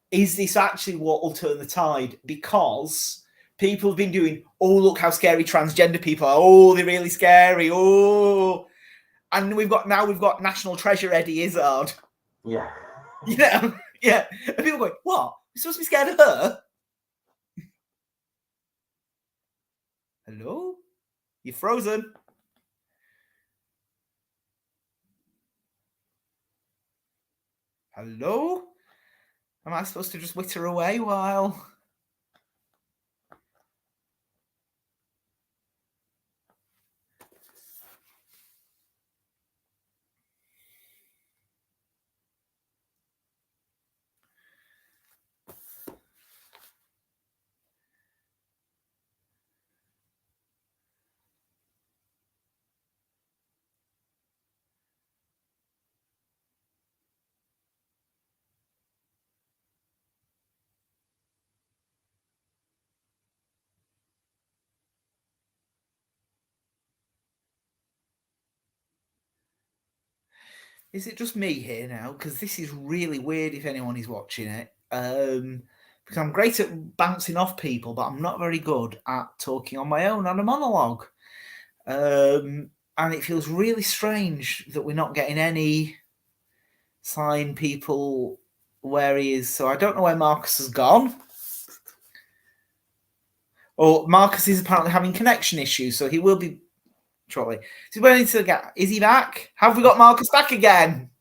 is this actually what will turn the tide? Because people have been doing, oh, look how scary transgender people are. Oh, they're really scary. Oh. And we've got National Treasure Eddie Izzard. Yeah. Yeah. And people going, what? You're supposed to be scared of her? Hello? You're frozen. Hello? Am I supposed to just witter away while... Is it just me here now? Because this is really weird if anyone is watching it. Because I'm great at bouncing off people, but I'm not very good at talking on my own on a monologue. And it feels really strange that we're not getting any sign people where he is. So I don't know where Marcus has gone. Or Marcus is apparently having connection issues, so he will be shortly. Is he back? Have we got Marcus back again?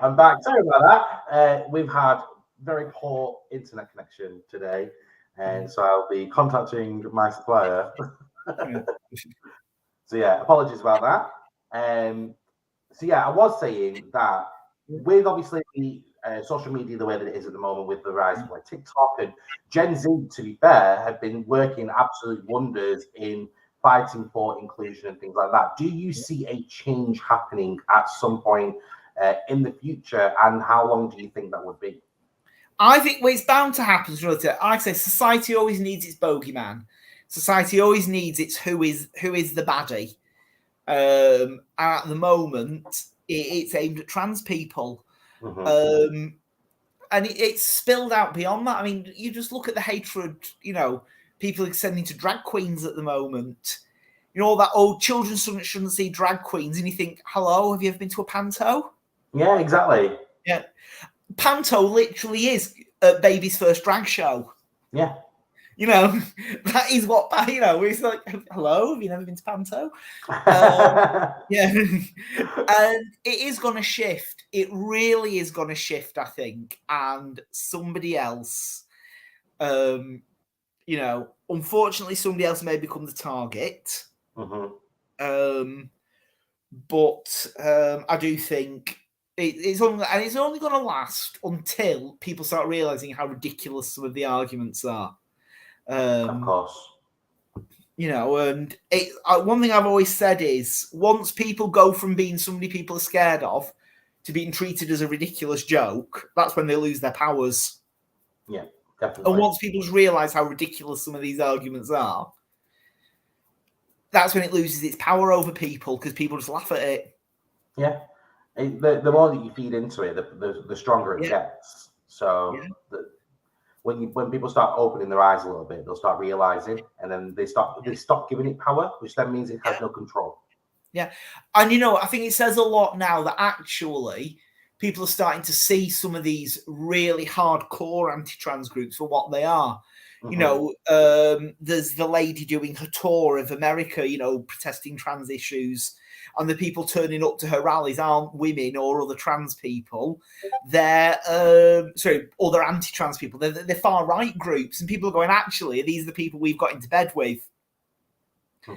I'm back. Sorry about that. We've had very poor internet connection today, and so I'll be contacting my supplier. So yeah, apologies about that. So yeah, I was saying that with obviously social media the way that it is at the moment, with the rise of like TikTok and Gen Z, to be fair, have been working absolute wonders in fighting for inclusion and things like that. Do you see a change happening at some point in the future, and how long do you think that would be? I think it's bound to happen. Like I say, society always needs its bogeyman. Society always needs its who is the baddie. At the moment, it's aimed at trans people. Mhm. And it's spilled out beyond that. I mean, you just look at the hatred, people extending to drag queens at the moment. All that, children shouldn't see drag queens. And you think, hello, have you ever been to a panto? Yeah, exactly. Yeah. Panto literally is a baby's first drag show. Yeah. That is what, it's like, hello, have you never been to panto? Yeah. And it is going to shift. It really is going to shift, I think. And somebody else, unfortunately, somebody else may become the target. But I do think it's only going to last until people start realizing how ridiculous some of the arguments are. Of course. And one thing I've always said is once people go from being somebody people are scared of to being treated as a ridiculous joke, that's when they lose their powers. Yeah, definitely. And once people realize how ridiculous some of these arguments are, that's when it loses its power over people because people just laugh at it. Yeah. The more that you feed into it, the stronger it gets. So when people start opening their eyes a little bit, they'll start realizing, and then they stop giving it power, which then means it has no control. Yeah, and I think it says a lot now that actually people are starting to see some of these really hardcore anti-trans groups for what they are. There's the lady doing her tour of America, protesting trans issues. And the people turning up to her rallies aren't women or other trans people. They're, other anti-trans people. They're far-right groups. And people are going, actually, these are the people we've got into bed with.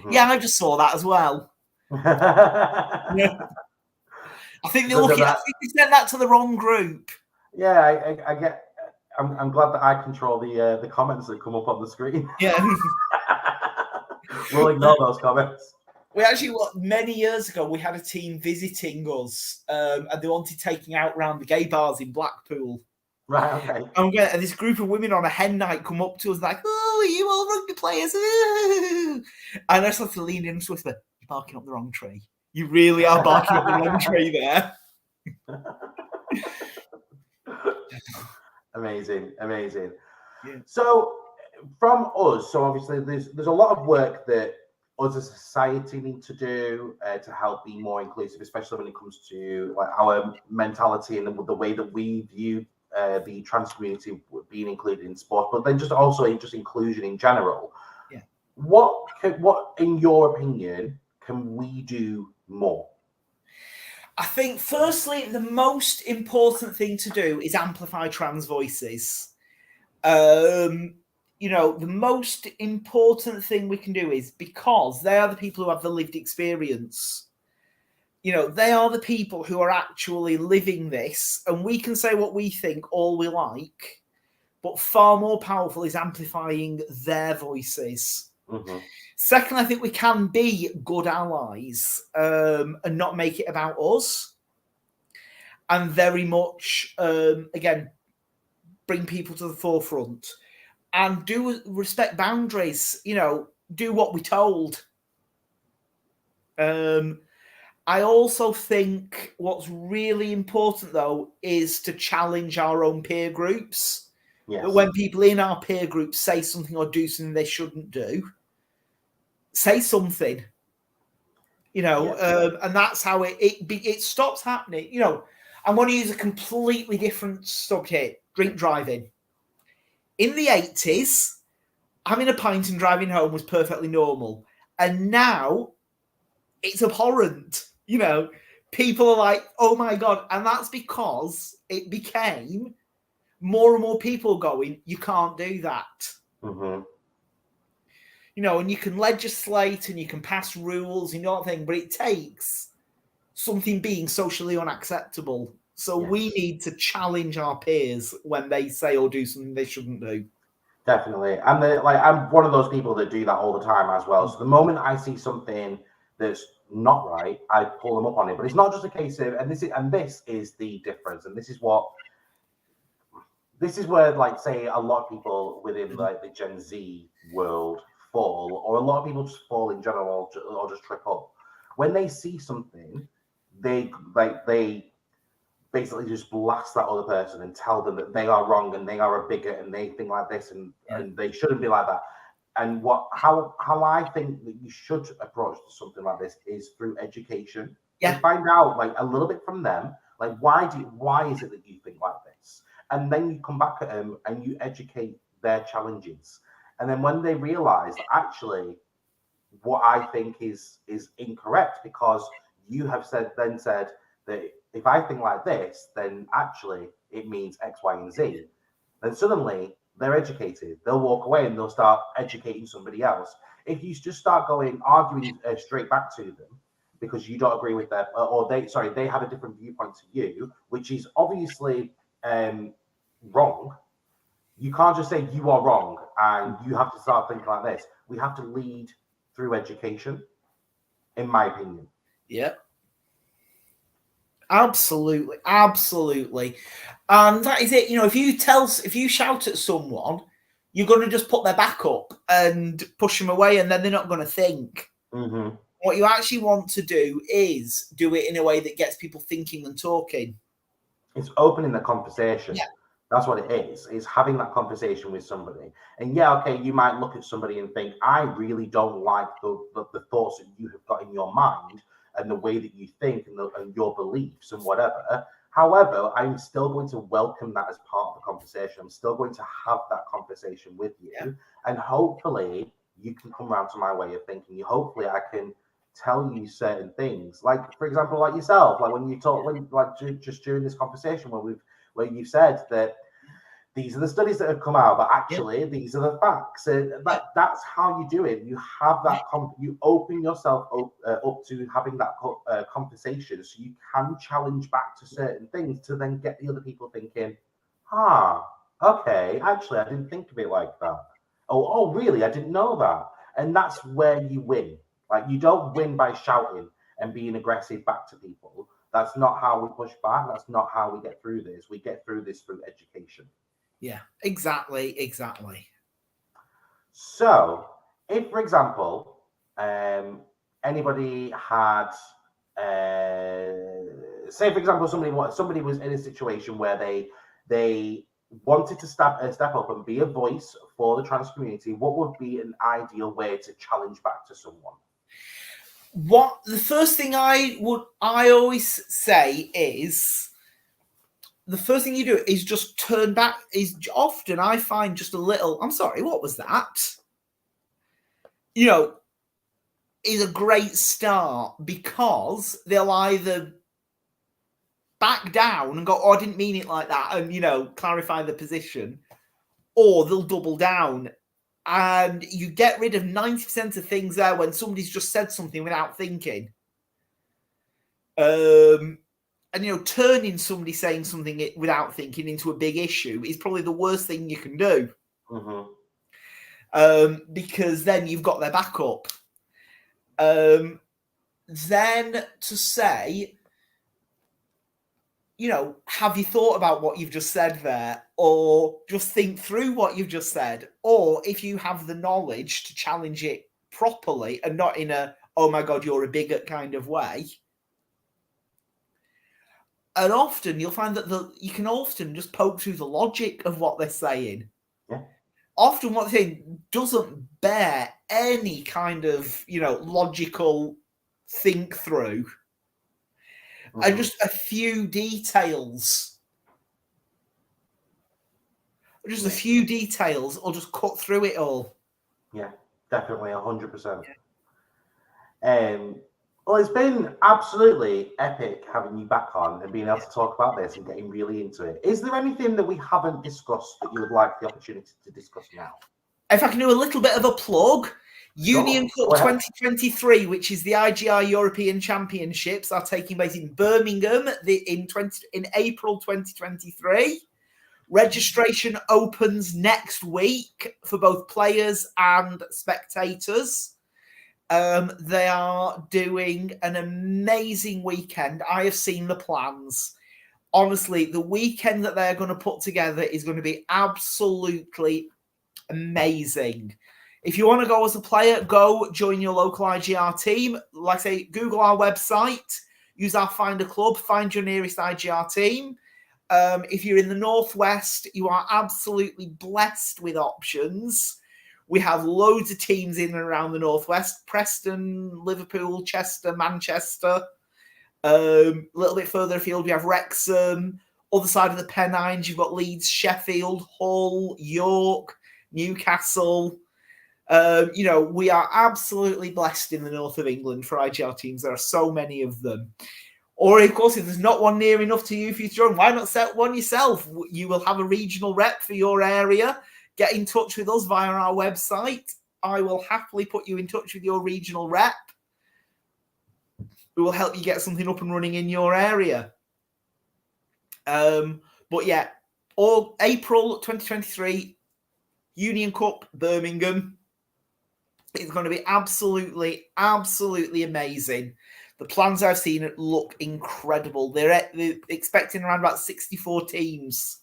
Yeah, I just saw that as well. I think they're looking. I think they sent that to the wrong group. Yeah, I get. I'm glad that I control the comments that come up on the screen. Yeah, we'll ignore those comments. We actually, many years ago, we had a team visiting us, and they wanted taking out round the gay bars in Blackpool. Right, okay. And this group of women on a hen night come up to us like, "Oh, are you all rugby players?" And I just have to lean in and whisper, "You're barking up the wrong tree. You really are barking up the wrong tree there." Amazing. Yeah. So from us, so obviously there's a lot of work that us as a society need to do to help be more inclusive, especially when it comes to like our mentality and the way that we view the trans community being included in sport, but then just also just inclusion in general. Yeah. What in your opinion can we do more? I think firstly, the most important thing to do is amplify trans voices. The most important thing we can do is because they are the people who have the lived experience. They are the people who are actually living this, and we can say what we think all we like, but far more powerful is amplifying their voices. Second, I think we can be good allies and not make it about us, and very much, again, bring people to the forefront. And do respect boundaries, do what we're told. I also think what's really important, though, is to challenge our own peer groups. Yes. That when people in our peer groups say something or do something they shouldn't do, say something. And that's how it stops happening. I'm going to use a completely different subject, drink driving. In the 80s, having a pint and driving home was perfectly normal. And now it's abhorrent. People are like, oh my God. And that's because it became more and more people going, you can't do that. And you can legislate and you can pass rules and all that thing, but it takes something being socially unacceptable. So we need to challenge our peers when they say or do something they shouldn't do. Definitely. And I'm one of those people that do that all the time as well. So the moment I see something that's not right, I pull them up on it. But it's not just a case of, and this is the difference. And this is where, like, say, a lot of people within like the Gen Z world fall, or a lot of people just fall in general or just trip up. When they see something they basically just blast that other person and tell them that they are wrong and they are a bigot and they think like this and they shouldn't be like that. And how I think that you should approach something like this is through education. Yeah. And find out like a little bit from them, like why is it that you think like this? And then you come back at them and you educate their challenges. And then when they realize that actually what I think is incorrect because you have said that if I think like this, then actually it means X, Y, and Z. Then suddenly they're educated. They'll walk away and they'll start educating somebody else. If you just start arguing straight back to them because you don't agree with them, or they have a different viewpoint to you, which is obviously wrong. You can't just say you are wrong and you have to start thinking like this. We have to lead through education, in my opinion. Yeah. Absolutely. And that is it. If you shout at someone, you're going to just put their back up and push them away, and then they're not going to think. Mm-hmm. What you actually want to do is do it in a way that gets people thinking and talking. It's opening the conversation. Yeah. That's what it is having that conversation with somebody. And you might look at somebody and think, I really don't like the thoughts that you have got in your mind and the way that you think and your beliefs and whatever. However, I'm still going to welcome that as part of the conversation. I'm still going to have that conversation with you. Yeah. And hopefully you can come around to my way of thinking. Hopefully I can tell you certain things. Like, for example, like yourself, like just during this conversation where you said that these are the studies that have come out, but actually these are the facts. And that's how you do it. You have that, you open yourself up to having that conversation so you can challenge back to certain things to then get the other people thinking, okay, actually, I didn't think of it like that. Oh, really? I didn't know that. And that's where you win. Like, you don't win by shouting and being aggressive back to people. That's not how we push back. That's not how we get through this. We get through this through education. Yeah, exactly. So, if, for example, anybody had, say, for example, somebody was in a situation where they wanted to step up and be a voice for the trans community, what would be an ideal way to challenge back to someone? The first thing I always say is, the first thing you do is just turn back. Is often I find just a little, I'm sorry, what was that? Is a great start, because they'll either back down and go, I didn't mean it like that, and, clarify the position, or they'll double down. And you get rid of 90% of things there when somebody's just said something without thinking. And, turning somebody saying something without thinking into a big issue is probably the worst thing you can do. Mm-hmm. Because then you've got their back up. Then to say, have you thought about what you've just said there? Or just think through what you've just said. Or if you have the knowledge to challenge it properly and not in a, oh my God, you're a bigot kind of way. And often you'll find that you can often just poke through the logic of what they're saying. Yeah. Often what they're saying doesn't bear any kind of, logical think through. Mm-hmm. And just a few details. Just a few details will just cut through it all. Yeah, definitely 100%. Well, it's been absolutely epic having you back on and being able to talk about this and getting really into it. Is there anything that we haven't discussed that you would like the opportunity to discuss now? If I can do a little bit of a plug, Union Cup 2023, which is the IGR European Championships, are taking place in Birmingham in April 2023. Registration opens next week for both players and spectators. They are doing an amazing weekend. I have seen the plans. Honestly, the weekend that they're going to put together is going to be absolutely amazing. If you want to go as a player, go join your local IGR team. Like I say, Google our website. use our Find a Club, find your nearest IGR team. If you're in the Northwest, you are absolutely blessed with options. We have loads of teams in and around the Northwest: Preston, Liverpool, Chester, Manchester. A little bit further afield, we have Wrexham. Other side of the Pennines, you've got Leeds, Sheffield, Hull, York, Newcastle. We are absolutely blessed in the north of England for IGR teams. There are so many of them. Or, of course, if there's not one near enough to you for you to join, why not set one yourself? You will have a regional rep for your area. Get in touch with us via our website. I will happily put you in touch with your regional rep who will help you get something up and running in your area. But yeah, all April 2023, Union Cup, Birmingham. It's going to be absolutely, absolutely amazing. The plans I've seen look incredible. They're expecting around about 64 teams.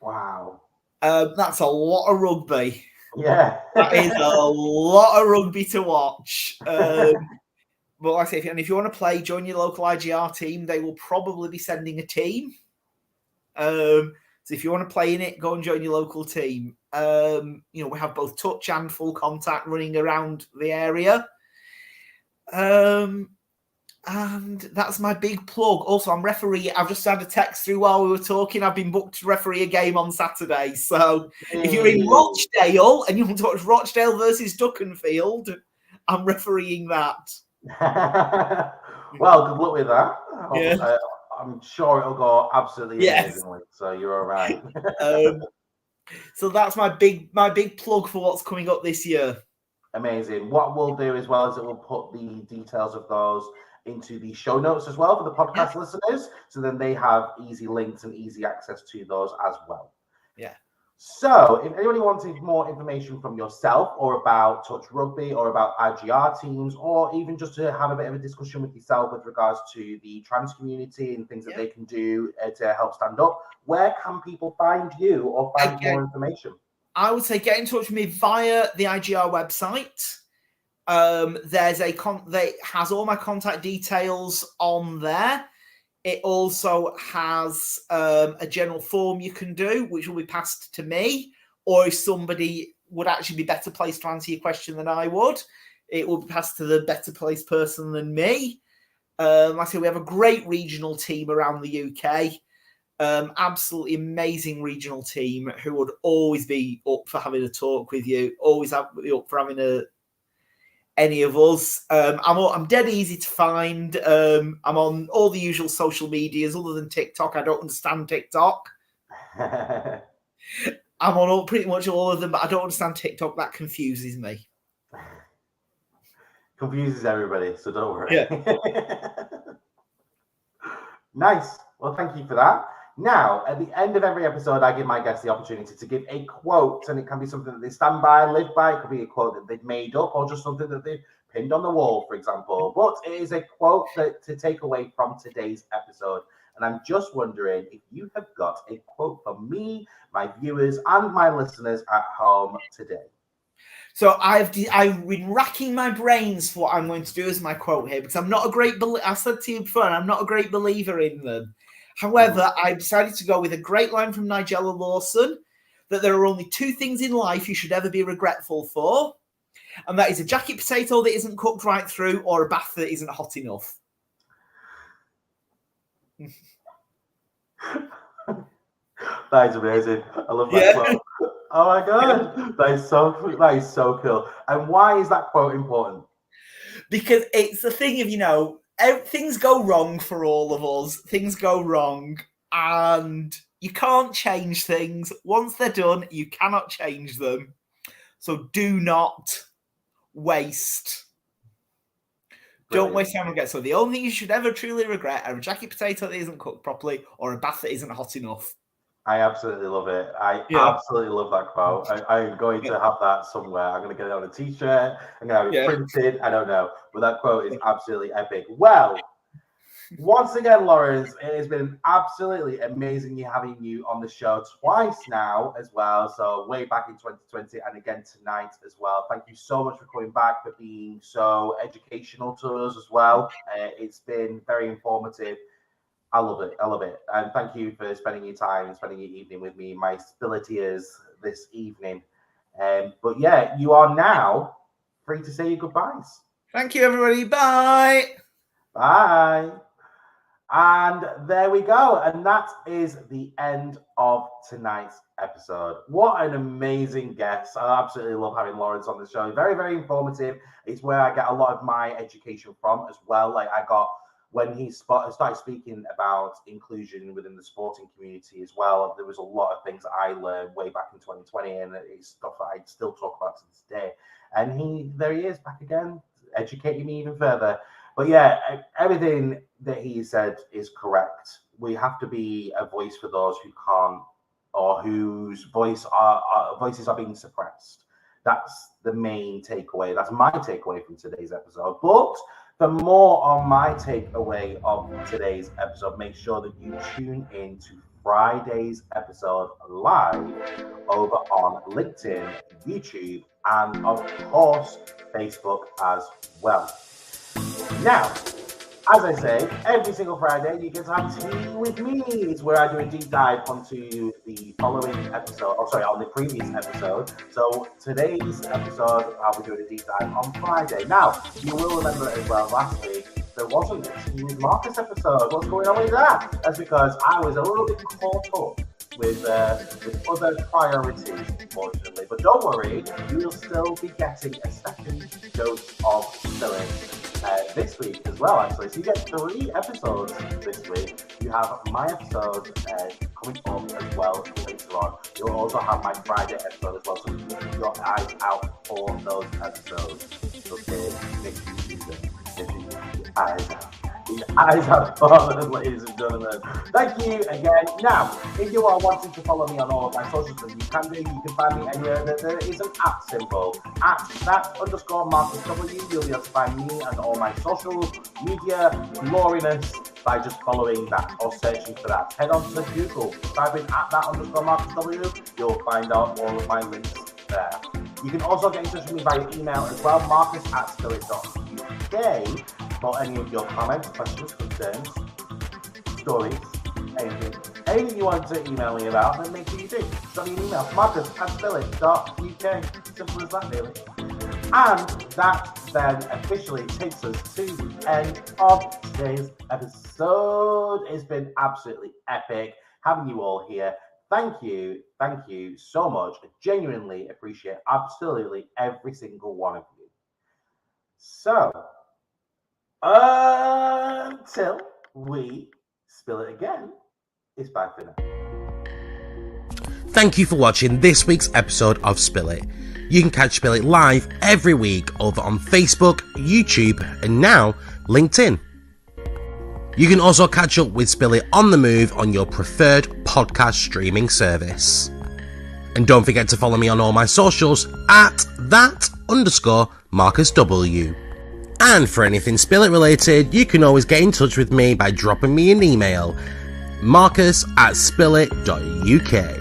Wow. That's a lot of rugby. Yeah. That is a lot of rugby to watch. But like I say, if you want to play, join your local IGR team. They will probably be sending a team. So if you want to play in it, go and join your local team. We have both touch and full contact running around the area. And that's my big plug. Also, I'm referee. I've just had a text through while we were talking. I've been booked to referee a game on Saturday. So if you're in Rochdale and you want to watch Rochdale versus Duckenfield, I'm refereeing that. Well, good luck with that. Yeah. I'm sure it'll go absolutely amazingly. So you're all right. So that's my big plug for what's coming up this year. Amazing. What we'll do as well is that we'll put the details of those into the show notes as well for the podcast listeners, so then they have easy links and easy access to those as well. Yeah. So if anybody wanted more information from yourself or about touch rugby or about IGR teams, or even just to have a bit of a discussion with yourself with regards to the trans community and things that they can do to help stand up, where can people find you or find more information? I would say get in touch with me via the IGR website. There's that has all my contact details on there. It also has a general form you can do, which will be passed to me, or if somebody would actually be better placed to answer your question than I would, it will be passed to the better placed person than me. Like I say, we have a great regional team around the UK. Absolutely amazing regional team who would always be up for having a talk with you, always be up for having any of us. I'm dead easy to find. I'm on all the usual social medias other than TikTok. I don't understand TikTok. I'm on pretty much all of them, but I don't understand TikTok. That confuses me. Confuses everybody, so don't worry. Yeah. Nice. Well, thank you for that. Now, at the end of every episode, I give my guests the opportunity to give a quote, and it can be something that they stand by, live by. It could be a quote that they've made up, or just something that they've pinned on the wall, for example. But it is a quote to take away from today's episode. And I'm just wondering if you have got a quote for me, my viewers, and my listeners at home today. So I've been racking my brains for what I'm going to do as my quote here, because I'm not a great I said to you before, I'm not a great believer in them. However, I decided to go with a great line from Nigella Lawson, that there are only two things in life you should ever be regretful for, and that is a jacket potato that isn't cooked right through, or a bath that isn't hot enough. That is amazing. I love that quote. Oh my god, that is so cool. And why is that quote important? Because it's the thing of, things go wrong for all of us. Things go wrong, and you can't change things. Once they're done, you cannot change them. So do not waste. Brilliant. Don't waste time on get. So the only thing you should ever truly regret are a jacket potato that isn't cooked properly, or a bath that isn't hot enough. I absolutely love it. I absolutely love that quote. I'm going to have that somewhere. I'm going to get it on a t-shirt. I'm going to have it printed. I don't know. But that quote is absolutely epic. Well, Once again, Lawrence, it has been absolutely amazing having you on the show twice now as well. So way back in 2020 and again tonight as well. Thank you so much for coming back, for being so educational to us as well. It's been very informative. I love it. I love it. And thank you for spending your time and spending your evening with me, my spilliteers this evening. But yeah, you are now free to say your goodbyes. Thank you, everybody. Bye. Bye. And there we go. And that is the end of tonight's episode. What an amazing guest. I absolutely love having Lawrence on the show. Very, very informative. It's where I get a lot of my education from as well. Like I got, when he started speaking about inclusion within the sporting community as well, there was a lot of things I learned way back in 2020, and it's stuff that I still talk about to this day. And there he is back again, educating me even further. But yeah, everything that he said is correct. We have to be a voice for those who can't, or whose voices are being suppressed. That's the main takeaway. That's my takeaway from today's episode. But for more on my takeaway of today's episode, make sure that you tune in to Friday's episode live over on LinkedIn, YouTube, and of course, Facebook as well. Now, as I say, every single Friday, you get to have tea with me. It's where I do a deep dive onto the following episode, on the previous episode. So today's episode, I'll be doing a deep dive on Friday. Now, you will remember as well, last week, there wasn't a Tea with Marcus episode. What's going on with that? That's because I was a little bit caught up with other priorities, unfortunately. But don't worry, you will still be getting a second dose of filling this week as well, actually. So you get 3 episodes this week. You have my episode coming up as well later on. You'll also have my Friday episode as well, so keep your eyes out for those episodes. Okay, make sure you do that. Make sure you keep your eyes out. Eyes out for them, ladies and gentlemen. Thank you again. Now, if you are wanting to follow me on all of my socials, then you can do. You can find me anywhere that there is an @ symbol. @that_Marcus W. You'll be able to find me and all my social media gloriness by just following that or searching for that. Head on to Google, type in @that_Marcus W. You'll find out all of my links there. You can also get in touch with me via email as well, marcus@spirit.uk. For any of your comments, questions, concerns, stories, anything you want to email me about, then make sure you do. Send me an email, marcus@spirit.uk. Simple as that, really. And that then officially takes us to the end of today's episode. It's been absolutely epic having you all here. Thank you so much. I genuinely appreciate absolutely every single one of you. So, until we spill it again, it's bye for now. Thank you for watching this week's episode of Spill It. You can catch Spill It live every week over on Facebook, YouTube, and now LinkedIn. You can also catch up with Spill It on the move on your preferred podcast streaming service. And don't forget to follow me on all my socials @that_Marcus W. And for anything Spill It related, you can always get in touch with me by dropping me an email, marcus@spillit.uk.